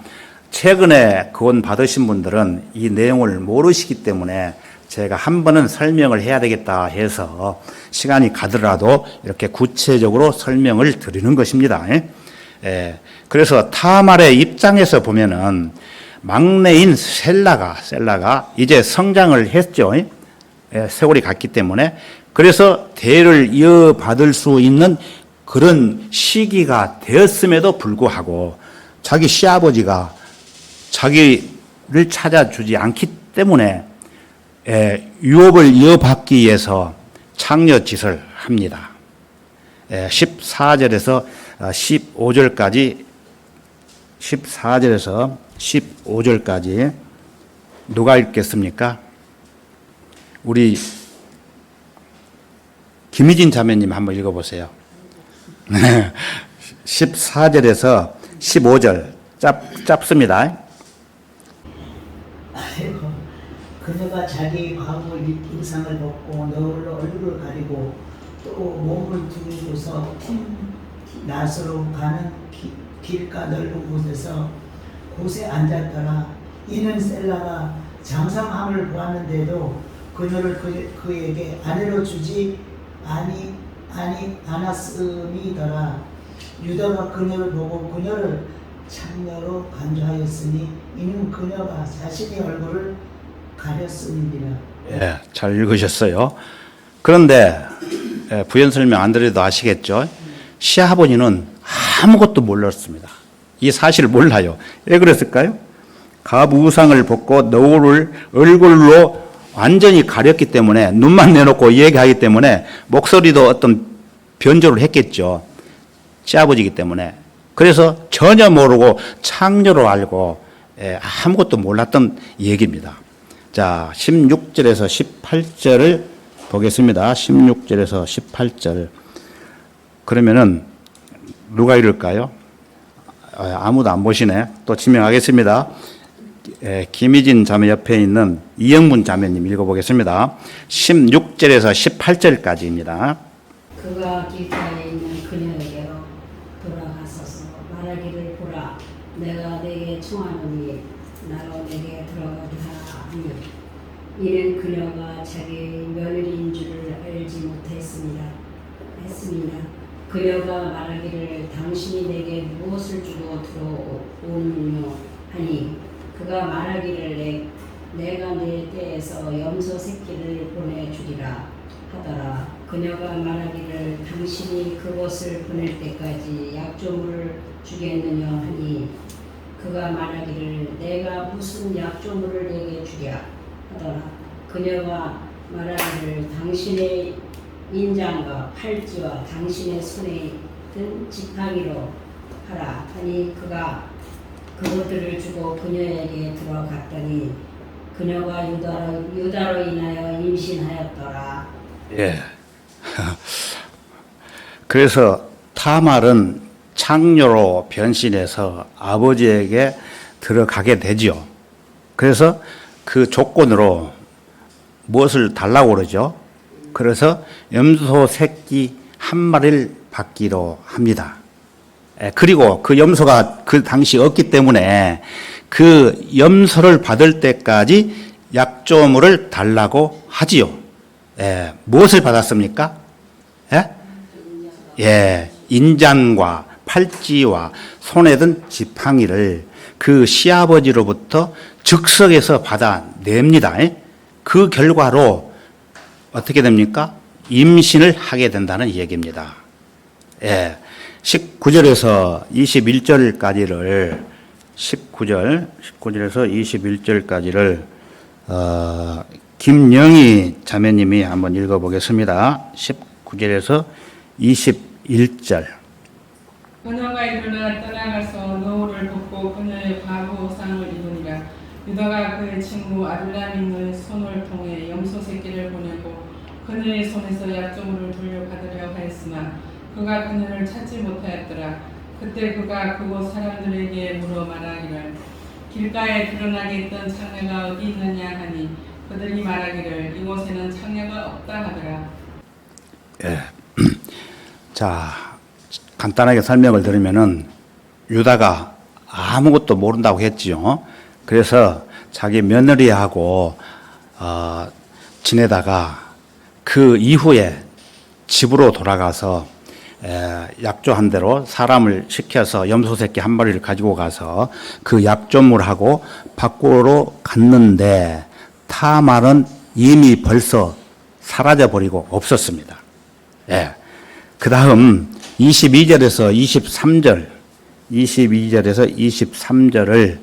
최근에 구원 받으신 분들은 이 내용을 모르시기 때문에 제가 한 번은 설명을 해야 되겠다 해서 시간이 가더라도 이렇게 구체적으로 설명을 드리는 것입니다. 그래서 타말의 입장에서 보면은 막내인 셀라가 이제 성장을 했죠. 세월이 갔기 때문에 그래서 대를 이어받을 수 있는 그런 시기가 되었음에도 불구하고 자기 시아버지가 자기를 찾아주지 않기 때문에 유업을 이어받기 위해서 창녀짓을 합니다. 14절에서 15절까지 14절에서 15절까지 누가 읽겠습니까? 우리 김희진 자매님 한번 읽어보세요. 14절에서 15절 짧습니다. 아이고, 그녀가 자기 과부 의상을 벗고 너울로 얼굴을 가리고 또 몸을 두고서 낫으로 가는 길가 넓은 곳에서 곳에 앉았더라. 이는 셀라가 장성함을 보았는데도 그녀를 그에게 아내로 주지 않았음이더라. 유다가 그녀를 보고 그녀를 창녀로 간주하였으니 이는 그녀가 자신의 얼굴을 가렸음이니라. 예, 잘 읽으셨어요. 그런데 부연 설명 안 드려도 아시겠죠? 시아버지는 아무것도 몰랐습니다. 이 사실을 몰라요. 왜 그랬을까요? 가부상을 벗고 너울을 얼굴로 완전히 가렸기 때문에 눈만 내놓고 얘기하기 때문에 목소리도 어떤 변조를 했겠죠. 시아버지이기 때문에. 그래서 전혀 모르고 창녀로 알고 아무것도 몰랐던 얘기입니다. 자, 16절에서 18절을 보겠습니다. 16절에서 18절. 그러면은 누가 읽을까요? 아무도 안 보시네. 또 지명하겠습니다. 김희진 자매 옆에 있는 이영문 자매님 읽어보겠습니다. 16절에서 18절까지입니다. 그가 길가에 있는 그녀에게로 돌아가서서 말하기를 보라 내가 내게 청하노니 나로 내게 들어가게 하라 하니 이는 그녀가 자기 며느리인 줄을 알지 못했습니다. 그녀가 말하기를 당신이 내게 무엇을 주고 들어오느뇨 하니 그가 말하기를 내가 내 떼에서 염소 새끼를 보내주리라 하더라. 그녀가 말하기를 당신이 그것을 보낼 때까지 약조물을 주겠느냐 하니 그가 말하기를 내가 무슨 약조물을 내게 주랴 하더라. 그녀가 말하기를 당신의 인장과 팔찌와 당신의 손에 든 지팡이로 하라 하니 그가 그것들을 주고 그녀에게 들어갔더니 그녀가 유다로 인하여 임신하였더라. 예. 그래서 타말은 창녀로 변신해서 아버지에게 들어가게 되죠. 그래서 그 조건으로 무엇을 달라고 그러죠? 그래서 염소 새끼 한 마리를 받기로 합니다. 그리고 그 염소가 그 당시 없기 때문에 그 염소를 받을 때까지 약조물을 달라고 하지요. 무엇을 받았습니까? 인잔과 팔찌와 손에 든 지팡이를 그 시아버지로부터 즉석에서 받아냅니다. 그 결과로 어떻게 됩니까? 임신을 하게 된다는 얘기입니다. 19절에서 21절까지를 19절에서 21절까지를 김영희 자매님이 한번 읽어보겠습니다. 19절에서 21절. 그녀가 일어나 떠나가서 노울을 벗고 그녀의 과부 옷상을 입으니라. 유다가 그의 친구 아둘라민의 손을 통해 염소 새끼를 보내고 그녀의 손에서 약조물을 돌려받으려 하였으나 그가 그녀를 찾지 못하였더라. 그때 그가 그곳 사람들에게 물어 말하기를 길가에 드러나게 있던 창녀가 어디 있느냐 하니 그들이 말하기를 이곳에는 창녀가 없다 하더라. 자, 간단하게 설명을 드리면은 유다가 아무것도 모른다고 했지요. 그래서 자기 며느리하고 지내다가 그 이후에 집으로 돌아가서 약조한 대로 사람을 시켜서 염소 새끼 한 마리를 가지고 가서 그 약조물하고 밖으로 갔는데 타말은 이미 벌써 사라져버리고 없었습니다. 예. 그 다음 22절에서 23절, 22절에서 23절을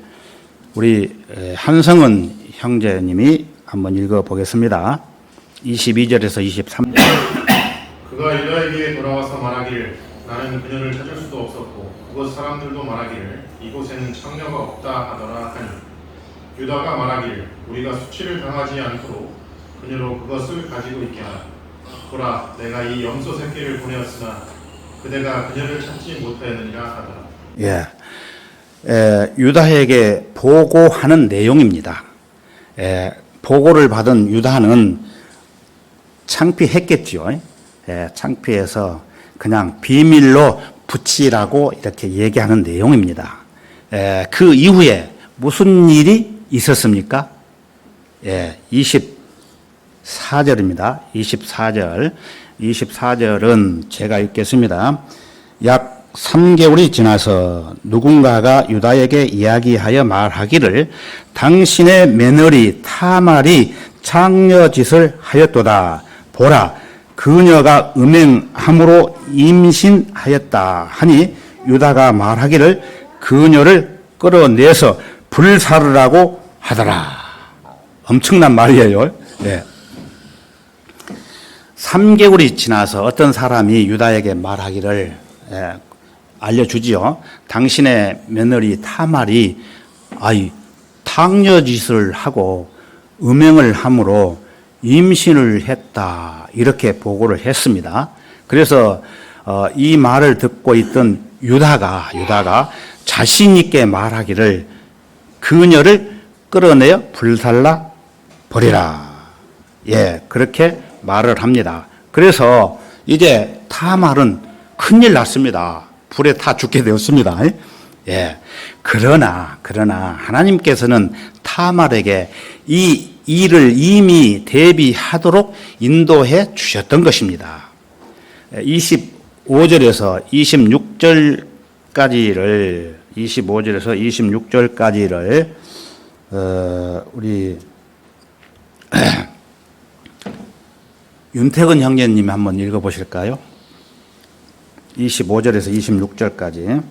우리 한성은 형제님이 한번 읽어보겠습니다. 22절에서 23절. 그가 유다에게 돌아와서 말하길 나는 그녀를 찾을 수도 없었고 그곳 사람들도 말하기를 이곳에는 창녀가 없다 하더라 하니 유다가 말하길 우리가 수치를 당하지 않도록 그녀로 그것을 가지고 있게 하라. 보라 내가 이 염소 새끼를 보내었으나 그대가 그녀를 찾지 못하였느니라 하더라. 예. 유다에게 보고하는 내용입니다. 보고를 받은 유다는 창피했겠죠. 창피해서 그냥 비밀로 붙이라고 이렇게 얘기하는 내용입니다. 그 이후에 무슨 일이 있었습니까? 24절입니다. 24절. 24절은 제가 읽겠습니다. 약 3개월이 지나서 누군가가 유다에게 이야기하여 말하기를 당신의 며느리 타말이 창녀짓을 하였도다. 보라, 그녀가 음행함으로 임신하였다 하니 유다가 말하기를 그녀를 끌어내서 불사르라고 하더라. 엄청난 말이에요. 네. 3개월이 지나서 어떤 사람이 유다에게 말하기를 알려주지요. 당신의 며느리 타말이 탕녀짓을 하고 음행을 함으로 임신을 했다. 이렇게 보고를 했습니다. 그래서 이 말을 듣고 있던 유다가 자신 있게 말하기를 그녀를 끌어내어 불살라 버리라. 예, 그렇게 말을 합니다. 그래서 이제 타말은 큰일 났습니다. 불에 타 죽게 되었습니다. 예. 그러나 하나님께서는 타말에게 이 일을 이미 대비하도록 인도해 주셨던 것입니다. 25절에서 26절까지를 25절에서 26절까지를 우리 윤태근 형제님이 한번 읽어보실까요? 25절에서 26절까지.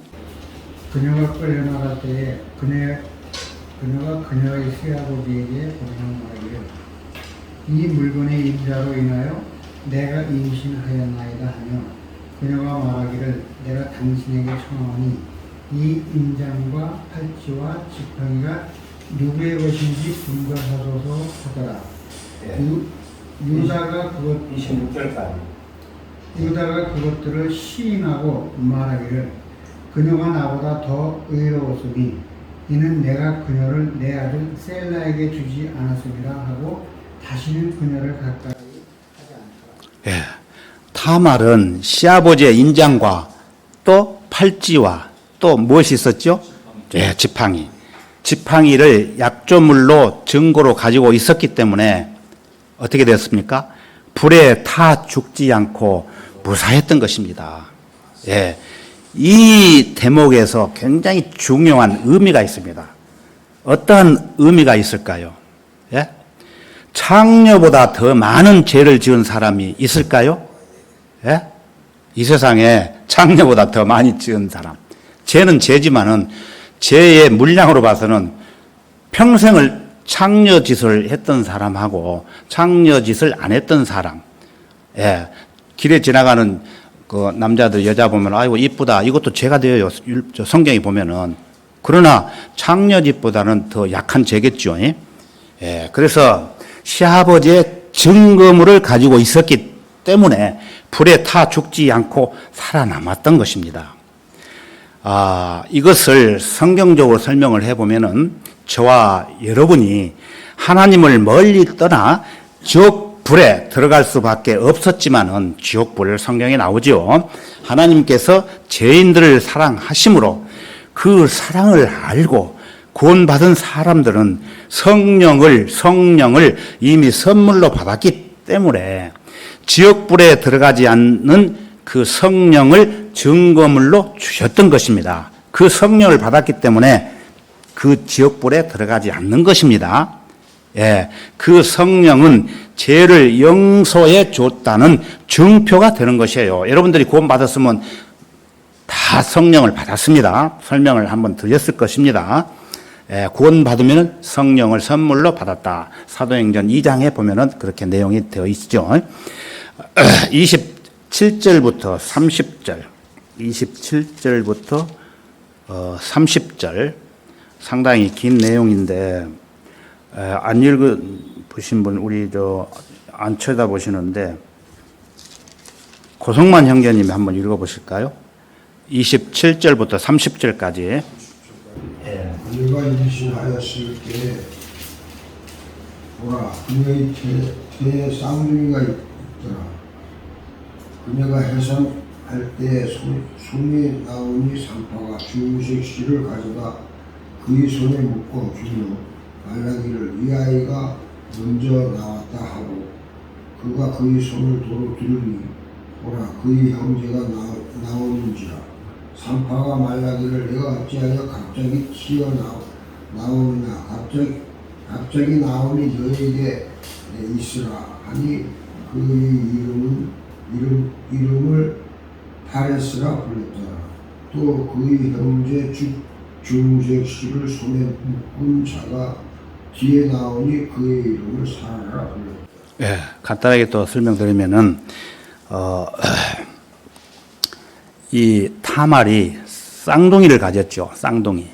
그녀가 끌려나갈 때에 그녀가 그녀의 시아버지에게 고백한 말이요 이 물건의 임자로 인하여 내가 임신하였나이다 하며 그녀가 말하기를 내가 당신에게 청하오니 이 임장과 팔찌와 지팡이가 누구의 것인지 분별하소서 하더라. 유다가 26절까지. 유다가 그것들을 시인하고 말하기를 그녀가 나보다 더 의로웠으니 이는 내가 그녀를 내 아들 셀라에게 주지 않았음이라 하고 다시는 그녀를 가까이 하지 않더라. 예. 타말은 시아버지의 인장과 또 팔찌와 또 무엇이 있었죠? 예, 지팡이. 지팡이를 약조물로 증거로 가지고 있었기 때문에 어떻게 됐습니까? 불에 타 죽지 않고 무사했던 것입니다. 예. 이 대목에서 굉장히 중요한 의미가 있습니다. 어떠한 의미가 있을까요? 예? 창녀보다 더 많은 죄를 지은 사람이 있을까요? 예? 이 세상에 창녀보다 더 많이 지은 사람. 죄는 죄지만은 죄의 물량으로 봐서는 평생을 창녀짓을 했던 사람하고 창녀짓을 안 했던 사람. 예. 길에 지나가는 그 남자들 여자 보면 아이고 이쁘다. 이것도 죄가 되어요. 성경에 보면은. 그러나 창녀짓보다는 더 약한 죄겠죠. 예. 그래서 시아버지의 증거물을 가지고 있었기 때문에 불에 타 죽지 않고 살아남았던 것입니다. 이것을 성경적으로 설명을 해보면은 저와 여러분이 하나님을 멀리 떠나 지옥불에 들어갈 수밖에 없었지만은 지옥불 성경에 나오죠. 하나님께서 죄인들을 사랑하심으로 그 사랑을 알고 구원받은 사람들은 성령을 이미 선물로 받았기 때문에 지옥불에 들어가지 않는 그 성령을 증거물로 주셨던 것입니다. 그 성령을 받았기 때문에 그 지옥불에 들어가지 않는 것입니다. 예, 그 성령은 죄를 용서해 줬다는 증표가 되는 것이에요. 여러분들이 구원 받았으면 다 성령을 받았습니다. 설명을 한번 드렸을 것입니다. 예, 구원 받으면 성령을 선물로 받았다. 사도행전 2장에 보면은 그렇게 내용이 되어 있죠. 27절부터 30절, 27절부터 30절 상당히 긴 내용인데 안 읽으신 분 우리 안 쳐다보시는데 고성만 형제님이 한번 읽어보실까요? 27절부터 30절까지. 그녀가 임신하였을 때에 보라 그녀의 태에 쌍둥이가 있더라. 그녀가 해산할 때에 손에 나오니 산파가 주색 씨를 가져다 그의 손에 묶어 주며 말라기를 이 아이가 먼저 나왔다 하고 그가 그의 손을 도로 들으니 보라 그의 형제가 나오는지라. 산파가 말라기를 내가 어찌하여 갑자기 튀어나오느냐 갑자기 나오니 너에게 있으라 하니 그의 이름을 파레스라 불렀더라. 또 그의 형제 중색 씨를 손에 묶은 자가 뒤에 나오니 그의 이름을 사라라 불렀더라. 예, 간단하게 또 설명드리면은 이 타말이 쌍둥이를 가졌죠. 쌍둥이.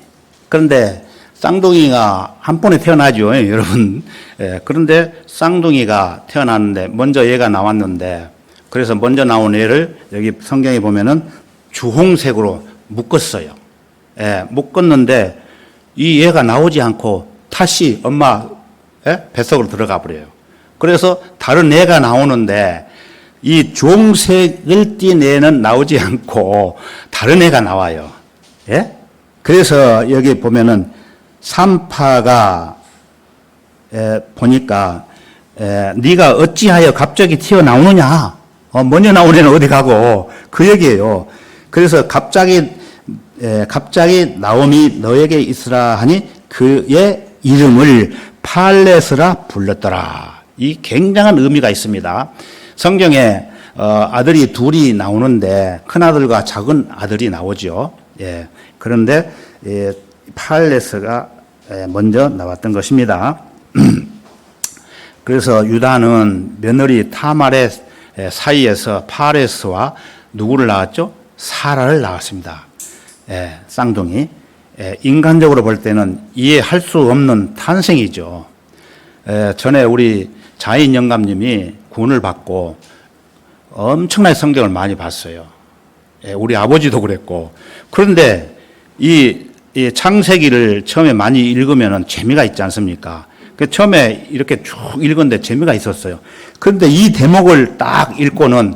그런데 쌍둥이가 한 번에 태어나죠, 여러분. 예, 그런데 쌍둥이가 태어났는데 먼저 얘가 나왔는데 그래서 먼저 나온 애를 여기 성경에 보면은 주홍색으로 묶었어요. 예, 묶었는데 이 얘가 나오지 않고 다시 엄마 뱃속으로 들어가 버려요. 그래서 다른 애가 나오는데 이 주홍색을 띤 애는 나오지 않고 다른 애가 나와요. 예? 그래서 여기 보면은 산파가 보니까 네가 어찌하여 갑자기 튀어나오느냐? 먼저 나온 애는 어디 가고 그 얘기예요. 그래서 갑자기 나옴이 너에게 있으라 하니 그의 이름을 팔레스라 불렀더라. 이 굉장한 의미가 있습니다. 성경에 아들이 둘이 나오는데 큰 아들과 작은 아들이 나오죠. 예. 그런데 팔레스가 먼저 나왔던 것입니다. 그래서 유다는 며느리 타말의 사이에서 파레스와 누구를 낳았죠? 사라를 낳았습니다. 쌍둥이. 인간적으로 볼 때는 이해할 수 없는 탄생이죠. 전에 우리 자인 영감님이 구원을 받고 엄청나게 성경을 많이 봤어요. 우리 아버지도 그랬고. 그런데 이 창세기를 처음에 많이 읽으면 재미가 있지 않습니까? 처음에 이렇게 쭉 읽었는데 재미가 있었어요. 그런데 이 대목을 딱 읽고는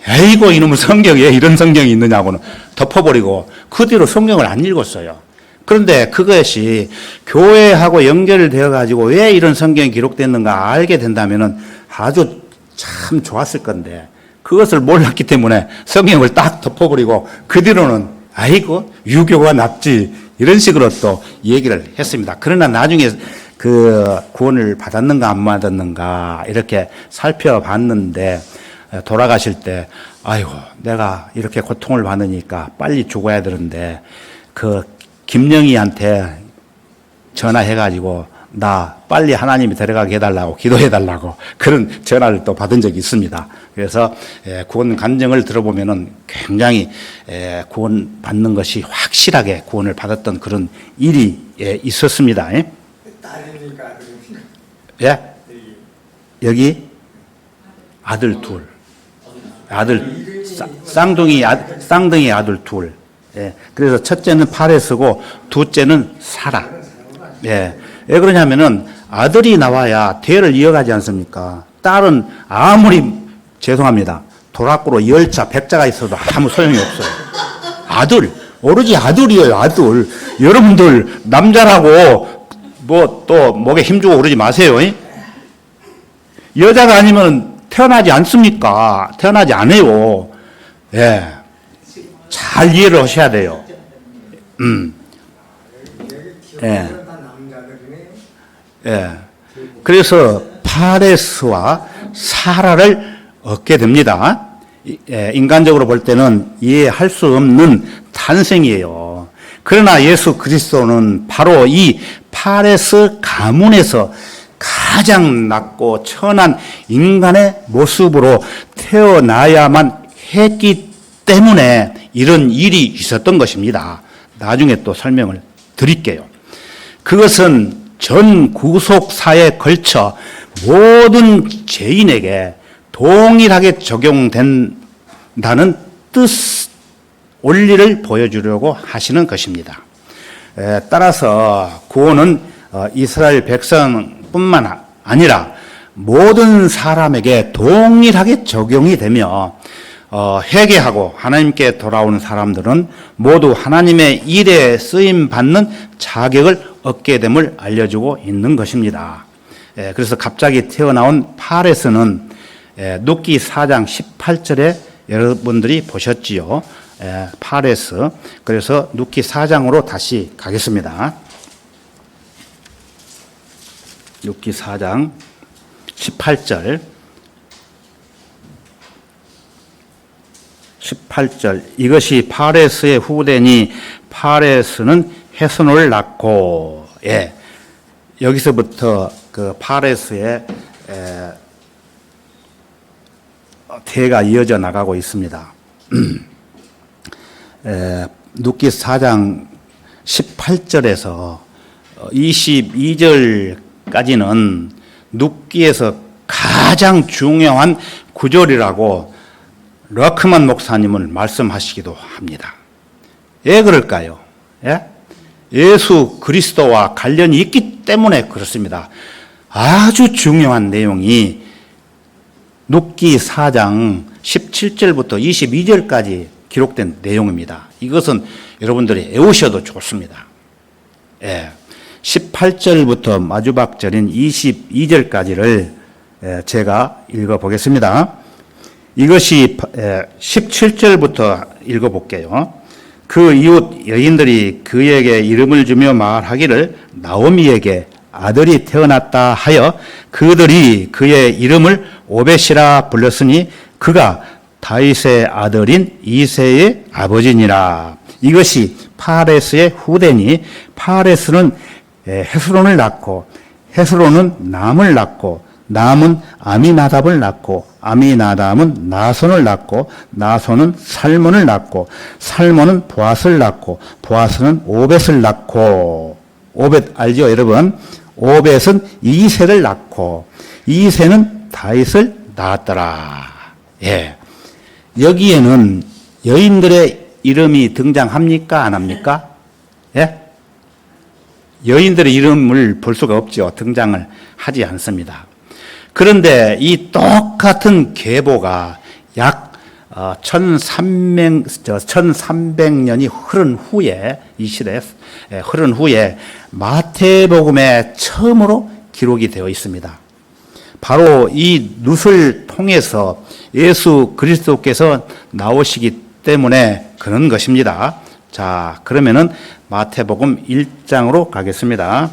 에이고 이놈의 성경에 이런 성경이 있느냐고는 덮어버리고 그 뒤로 성경을 안 읽었어요. 그런데 그것이 교회하고 연결되어 가지고 왜 이런 성경이 기록됐는가 알게 된다면은 아주 참 좋았을 건데 그것을 몰랐기 때문에 성경을 딱 덮어버리고 그 뒤로는 아이고 유교가 낫지 이런 식으로 또 얘기를 했습니다. 그러나 나중에 그 구원을 받았는가 안 받았는가 이렇게 살펴봤는데 돌아가실 때 아이고 내가 이렇게 고통을 받으니까 빨리 죽어야 되는데 그 김영희한테 전화해가지고 나 빨리 하나님이 데려가게 해달라고 기도해달라고 그런 전화를 또 받은 적이 있습니다. 그래서 구원 간증을 들어보면은 굉장히 구원 받는 것이 확실하게 구원을 받았던 그런 일이 있었습니다. 딸이니까 아들입니까? 예? 여기 아들 둘, 아들 쌍둥이 아들 둘. 예. 그래서 첫째는 파레스고 둘째는 사라. 예. 왜 그러냐면은 아들이 나와야 대를 이어가지 않습니까? 딸은 아무리 죄송합니다. 도락구로 열자, 백자가 있어도 아무 소용이 없어요. 아들, 오로지 아들이에요, 아들. 여러분들 남자라고 뭐 또 목에 힘주고 그러지 마세요. 여자가 아니면 태어나지 않습니까? 태어나지 않아요. 예. 잘 이해를 하셔야 돼요. 예. 예. 그래서 파레스와 사라를 얻게 됩니다. 인간적으로 볼 때는 이해할 수 없는 탄생이에요. 그러나 예수 그리스도는 바로 이 파레스 가문에서 가장 낮고 천한 인간의 모습으로 태어나야만 했기 때문에 이런 일이 있었던 것입니다. 나중에 또 설명을 드릴게요. 그것은 전 구속사에 걸쳐 모든 죄인에게 동일하게 적용된다는 원리를 보여주려고 하시는 것입니다. 따라서 구원은 이스라엘 백성뿐만 아니라 모든 사람에게 동일하게 적용이 되며 회개하고 하나님께 돌아오는 사람들은 모두 하나님의 일에 쓰임 받는 자격을 얻게 됨을 알려주고 있는 것입니다. 그래서 갑자기 태어나온 파레스는 눕기 4장 18절에 여러분들이 보셨지요. 파레스. 그래서 눕기 4장으로 다시 가겠습니다. 눕기 4장 18절. 18절. 이것이 파레스의 후대니 파레스는 헤스론을 낳고, 여기서부터 그 파레스의 대가 이어져 나가고 있습니다. 눕기 4장 18절에서 22절까지는 눕기에서 가장 중요한 구절이라고 러크만 목사님은 말씀하시기도 합니다. 왜 그럴까요? 예수 그리스도와 관련이 있기 때문에 그렇습니다. 아주 중요한 내용이 눕기 4장 17절부터 22절까지 기록된 내용입니다. 이것은 여러분들이 외우셔도 좋습니다. 18절부터 마지막절인 22절까지를 제가 읽어보겠습니다. 이것이 17절부터 읽어볼게요. 그 이웃 여인들이 그에게 이름을 주며 말하기를 나오미에게 아들이 태어났다 하여 그들이 그의 이름을 오벳이라 불렀으니 그가 다윗의 아들인 이새의 아버지니라. 이것이 파레스의 후대니 파레스는 헤스론을 낳고 헤스론은 남을 낳고 남은 아미나답을 낳고 아미나답은 나손을 낳고 나손은 살몬을 낳고 살몬은 보아스를 낳고 보아스는 오벳을 낳고 오벳 알죠 여러분? 오벳은 이새를 낳고 이새는 다윗을 낳았더라. 여기에는 여인들의 이름이 등장합니까? 안 합니까? 여인들의 이름을 볼 수가 없죠. 등장을 하지 않습니다. 그런데 이 똑같은 계보가 약 1300년이 흐른 후에 이 시대에 흐른 후에 마태복음에 처음으로 기록이 되어 있습니다. 바로 이 룻을 통해서 예수 그리스도께서 나오시기 때문에 그런 것입니다. 자, 그러면은 마태복음 1장으로 가겠습니다.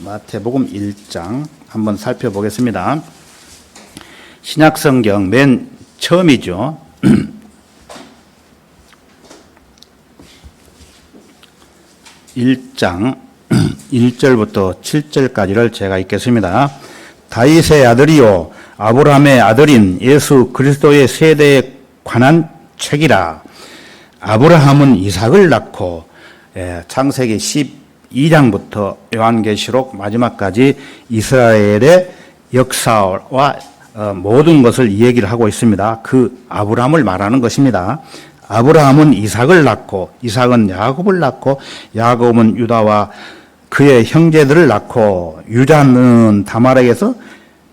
마태복음 1장 한번 살펴보겠습니다. 신약성경 맨 처음이죠. 1장 1절부터 7절까지를 제가 읽겠습니다. 다윗의 아들이요 아브라함의 아들인 예수 그리스도의 세대에 관한 책이라. 아브라함은 이삭을 낳고 창세기 12장부터 요한계시록 마지막까지 이스라엘의 역사와 모든 것을 얘기를 하고 있습니다. 그 아브라함을 말하는 것입니다. 아브라함은 이삭을 낳고 이삭은 야곱을 낳고 야곱은 유다와 그의 형제들을 낳고 유다는 다말에게서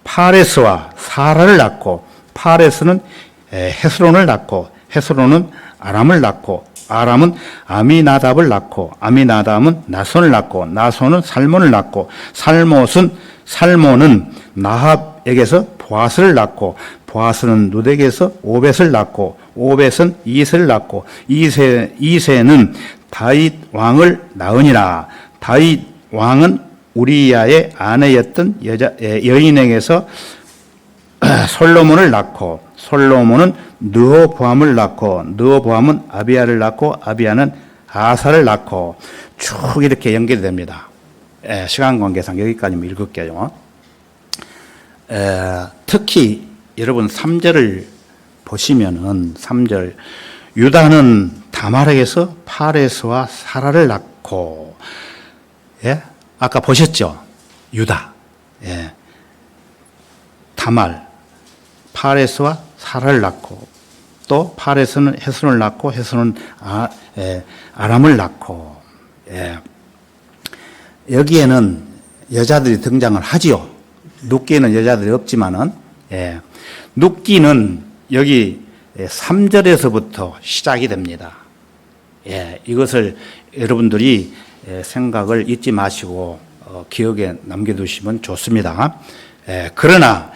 파레스와 사라를 낳고 파레스는 헤스론을 낳고 헤스론은 아람을 낳고 아람은 아미나답을 낳고 아미나답은 나손을 낳고 나손은 살몬을 낳고 살몬은 나합에게서 보아스를 낳고 보아스는 룻에게서 오벳을 낳고 오벳은 이새를 낳고 이새는 다윗 왕을 낳으니라. 다윗 왕은 우리야의 아내였던 여인에게서 솔로몬을 낳고, 솔로몬은 르호보암을 낳고, 르호보암은 아비야를 낳고, 아비야는 아사를 낳고, 쭉 이렇게 연결됩니다. 시간 관계상 여기까지만 읽을게요. 특히 여러분 3절을 보시면은 3절, 유다는 다말에게서 파레스와 사라를 낳고, 예? 아까 보셨죠? 유다. 예. 다말, 파레스와 사라를 낳고, 또 파레스는 헤스론을 낳고, 헤스론은 아람을 낳고, 예. 여기에는 여자들이 등장을 하지요. 눕기에는 여자들이 없지만은, 예. 눕기는 여기 3절에서부터 시작이 됩니다. 예. 이것을 여러분들이 생각을 잊지 마시고 기억에 남겨두시면 좋습니다. 그러나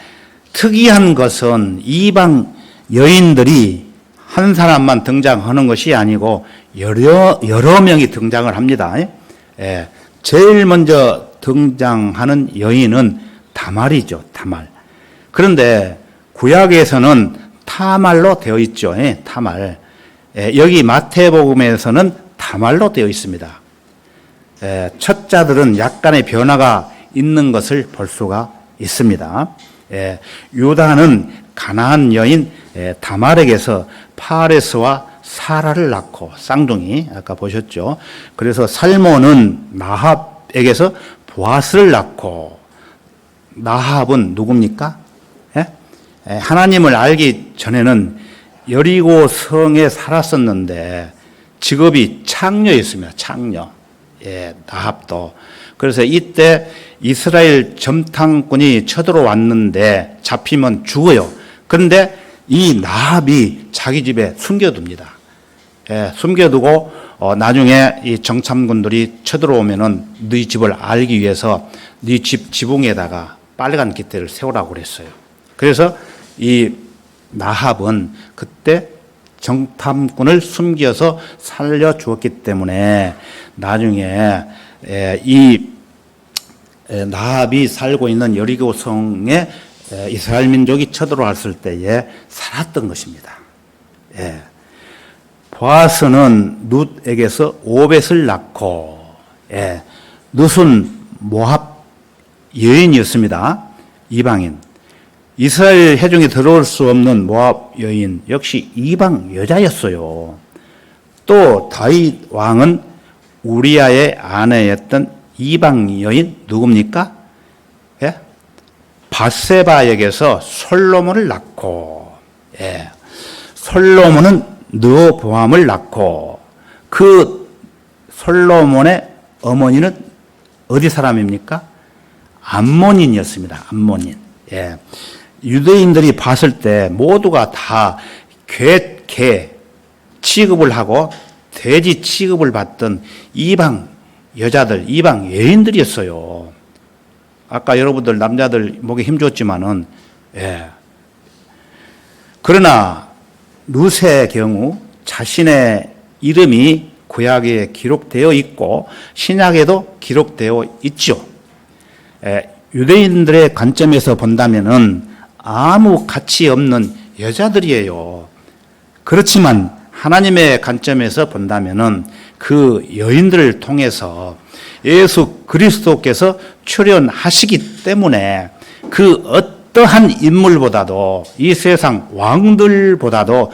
특이한 것은 이방 여인들이 한 사람만 등장하는 것이 아니고 여러 명이 등장을 합니다. 제일 먼저 등장하는 여인은 다말이죠. 다말. 그런데 구약에서는 타말로 되어 있죠. 타말. 여기 마태복음에서는 다말로 되어 있습니다. 첫 자들은 약간의 변화가 있는 것을 볼 수가 있습니다. 유다는 가나안 여인 다말에게서 파레스와 사라를 낳고, 쌍둥이 아까 보셨죠. 그래서 살몬은 나합에게서 보아스를 낳고, 나합은 누굽니까? 하나님을 알기 전에는 여리고 성에 살았었는데 직업이 창녀였습니다. 창녀. 나합도. 그래서 이때 이스라엘 점탕군이 쳐들어왔는데 잡히면 죽어요. 그런데 이 나합이 자기 집에 숨겨둡니다. 숨겨두고 나중에 이 정탐군들이 쳐들어오면은 네 집을 알기 위해서 네 집 지붕에다가 빨간 깃대를 세우라고 그랬어요. 그래서 이 나합은 그때 정탐꾼을 숨겨서 살려주었기 때문에 나중에 이 나합이 살고 있는 여리고 성에 이스라엘 민족이 쳐들어왔을 때에 살았던 것입니다. 보아스는 룻에게서 오벳을 낳고, 룻은 모압 여인이었습니다. 이방인. 이스라엘 회중에 들어올 수 없는 모압 여인 역시 이방 여자였어요. 또 다윗 왕은 우리아의 아내였던 이방 여인 누굽니까? 밧세바에게서 솔로몬을 낳고, 솔로몬은 르호보암을 낳고, 그 솔로몬의 어머니는 어디 사람입니까? 암몬인이었습니다. 암몬인. 유대인들이 봤을 때 모두가 다 개 취급을 하고 돼지 취급을 받던 이방 여자들, 이방 여인들이었어요. 아까 여러분들 남자들 목에 힘줬지만은, 그러나 룻의 경우 자신의 이름이 구약에 기록되어 있고 신약에도 기록되어 있죠. 유대인들의 관점에서 본다면은 아무 가치 없는 여자들이에요. 그렇지만 하나님의 관점에서 본다면은 그 여인들을 통해서 예수 그리스도께서 출현하시기 때문에 그 어떠한 인물보다도 이 세상 왕들보다도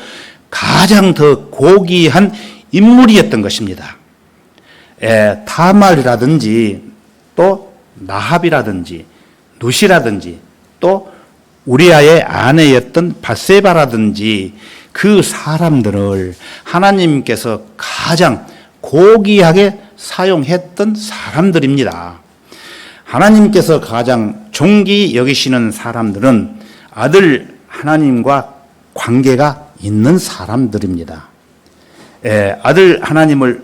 가장 더 고귀한 인물이었던 것입니다. 다말이라든지 또 나합이라든지 룻이라든지 또 우리아의 아내였던 밧세바라든지 그 사람들을 하나님께서 가장 고귀하게 사용했던 사람들입니다. 하나님께서 가장 존귀 여기시는 사람들은 아들 하나님과 관계가 있는 사람들입니다. 아들 하나님을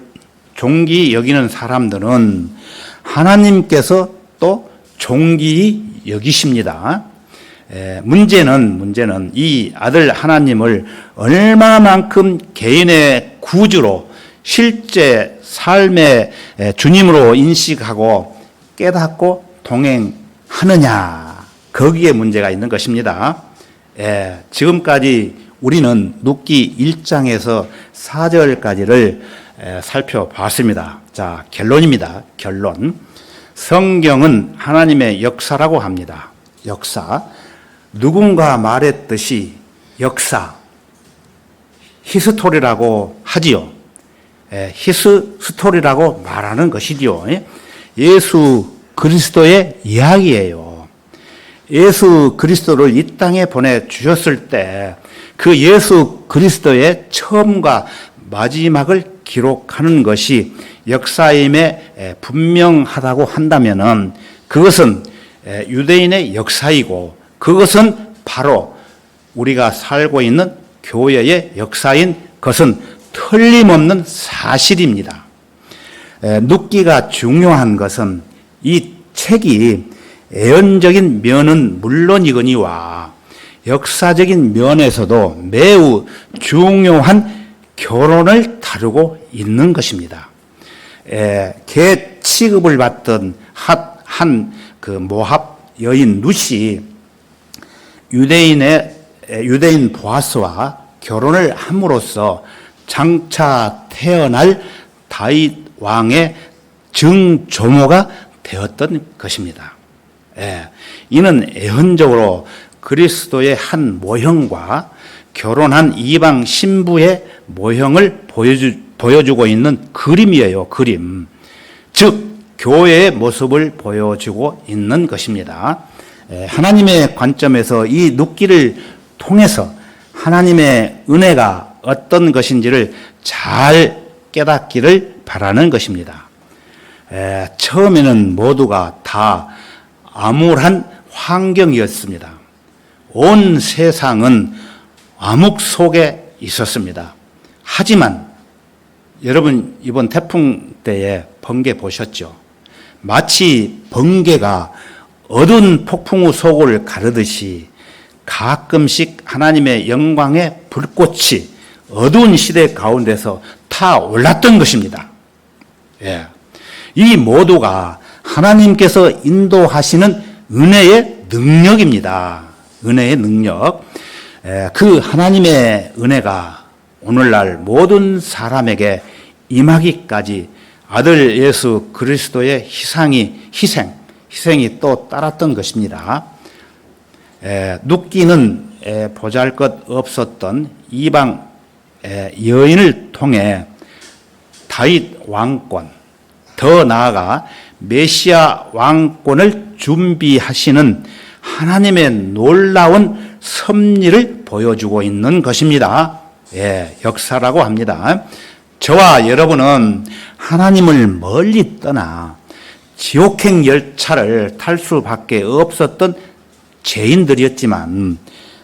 존귀 여기는 사람들은 하나님께서 또 존귀히 여기십니다. 문제는 이 아들 하나님을 얼마만큼 개인의 구주로 실제 삶의 주님으로 인식하고 깨닫고 동행하느냐, 거기에 문제가 있는 것입니다. 지금까지 우리는 룻기 1장에서 4절까지를 살펴봤습니다. 자, 결론입니다. 결론. 성경은 하나님의 역사라고 합니다. 역사. 누군가 말했듯이 역사, 히스토리라고 하지요. 히스토리라고 말하는 것이지요. 예수 그리스도의 이야기예요. 예수 그리스도를 이 땅에 보내주셨을 때 그 예수 그리스도의 처음과 마지막을 기록하는 것이 역사임에 분명하다고 한다면은 그것은 유대인의 역사이고 그것은 바로 우리가 살고 있는 교회의 역사인 것은 틀림없는 사실입니다. 룻기가 중요한 것은 이 책이 애언적인 면은 물론이거니와 역사적인 면에서도 매우 중요한 결혼을 다루고 있는 것입니다. 개 취급을 받던 한 그 모압 여인 룻이 유대인 보아스와 결혼을 함으로써 장차 태어날 다윗 왕의 증조모가 되었던 것입니다. 이는 애언적으로 그리스도의 한 모형과 결혼한 이방 신부의 모형을 보여주고 있는 그림이에요. 그림. 즉 교회의 모습을 보여주고 있는 것입니다. 하나님의 관점에서 이 룻기를 통해서 하나님의 은혜가 어떤 것인지를 잘 깨닫기를 바라는 것입니다. 처음에는 모두가 다 암울한 환경이었습니다. 온 세상은 암흑 속에 있었습니다. 하지만 여러분 이번 태풍 때에 번개 보셨죠? 마치 번개가 어두운 폭풍우 속을 가르듯이 가끔씩 하나님의 영광의 불꽃이 어두운 시대 가운데서 타올랐던 것입니다. 이 모두가 하나님께서 인도하시는 은혜의 능력입니다. 은혜의 능력. 그 하나님의 은혜가 오늘날 모든 사람에게 임하기까지 아들 예수 그리스도의 희생이 또 따랐던 것입니다. 룻기는 보잘것없었던 이방 여인을 통해 다윗 왕권, 더 나아가 메시아 왕권을 준비하시는 하나님의 놀라운 섭리를 보여주고 있는 것입니다. 역사라고 합니다. 저와 여러분은 하나님을 멀리 떠나 지옥행 열차를 탈 수밖에 없었던 죄인들이었지만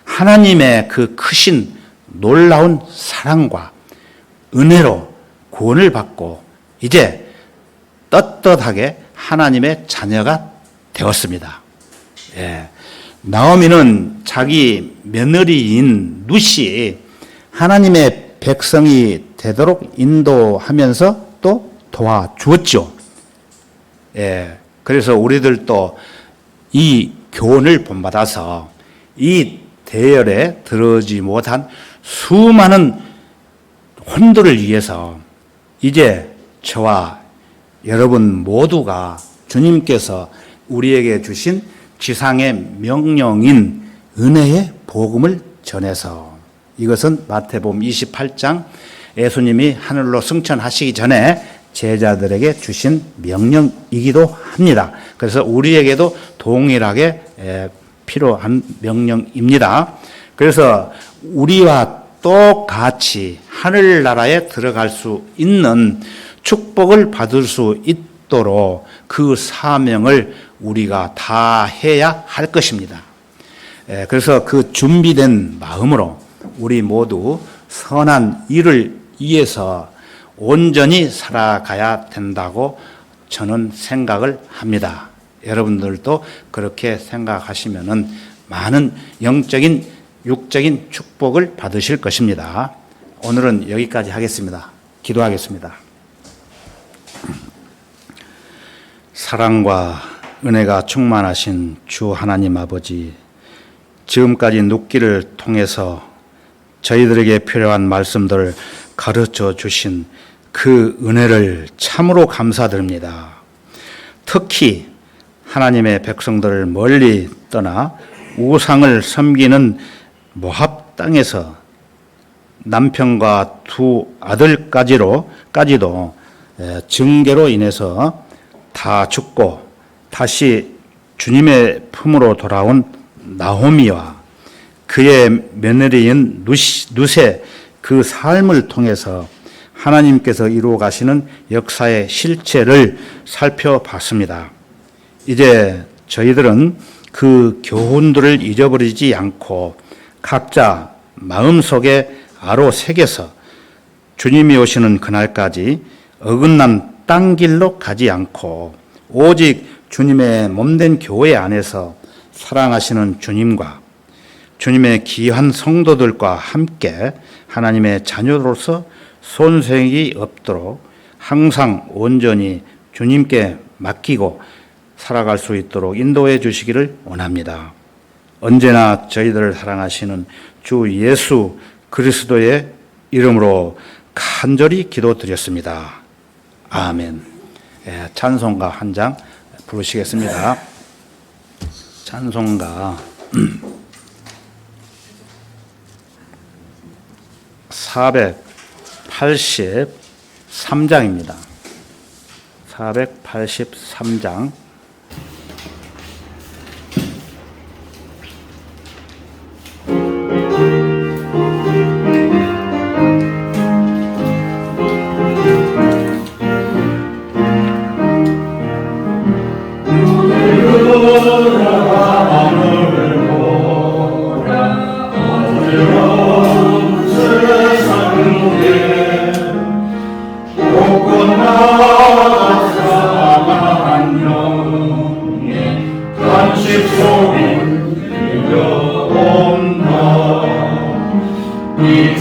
하나님의 그 크신 놀라운 사랑과 은혜로 구원을 받고 이제 떳떳하게 하나님의 자녀가 되었습니다. 나오미는 자기 며느리인 룻이 하나님의 백성이 되도록 인도하면서 또 도와주었죠. 그래서 우리들도 이 교훈을 본받아서 이 대열에 들어오지 못한 수많은 혼들을 위해서 이제 저와 여러분 모두가 주님께서 우리에게 주신 지상의 명령인 은혜의 복음을 전해서 이것은 마태복음 28장 예수님이 하늘로 승천하시기 전에 제자들에게 주신 명령이기도 합니다. 그래서 우리에게도 동일하게 필요한 명령입니다. 그래서 우리와 똑같이 하늘나라에 들어갈 수 있는 축복을 받을 수 있도록 그 사명을 우리가 다 해야 할 것입니다. 그래서 그 준비된 마음으로 우리 모두 선한 일을 위해서 온전히 살아가야 된다고 저는 생각을 합니다. 여러분들도 그렇게 생각하시면은 많은 영적인, 육적인 축복을 받으실 것입니다. 오늘은 여기까지 하겠습니다. 기도하겠습니다. 사랑과 은혜가 충만하신 주 하나님 아버지, 지금까지 눕기를 통해서 저희들에게 필요한 말씀들을 가르쳐 주신 그 은혜를 참으로 감사드립니다. 특히 하나님의 백성들을 멀리 떠나 우상을 섬기는 모압 땅에서 남편과 두 아들까지도 징계로 인해서 다 죽고 다시 주님의 품으로 돌아온 나오미와 그의 며느리인 룻의 그 삶을 통해서 하나님께서 이루어 가시는 역사의 실체를 살펴봤습니다. 이제 저희들은 그 교훈들을 잊어버리지 않고 각자 마음속에 아로 새겨서 주님이 오시는 그날까지 어긋난 땅 길로 가지 않고 오직 주님의 몸된 교회 안에서 사랑하시는 주님과 주님의 귀한 성도들과 함께 하나님의 자녀로서 손색이 없도록 항상 온전히 주님께 맡기고 살아갈 수 있도록 인도해 주시기를 원합니다. 언제나 저희들을 사랑하시는 주 예수 그리스도의 이름으로 간절히 기도드렸습니다. 아멘. 찬송가 한 장 부르시겠습니다. 찬송가 483장입니다. 483장. 우리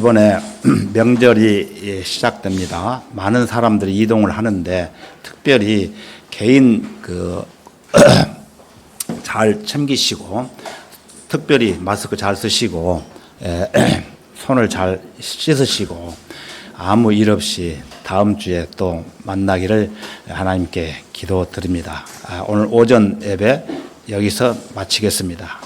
이번에 명절이 시작됩니다. 많은 사람들이 이동을 하는데 특별히 개인 잘 챙기시고 특별히 마스크 잘 쓰시고 손을 잘 씻으시고 아무 일 없이 다음 주에 또 만나기를 하나님께 기도드립니다. 오늘 오전 예배 여기서 마치겠습니다.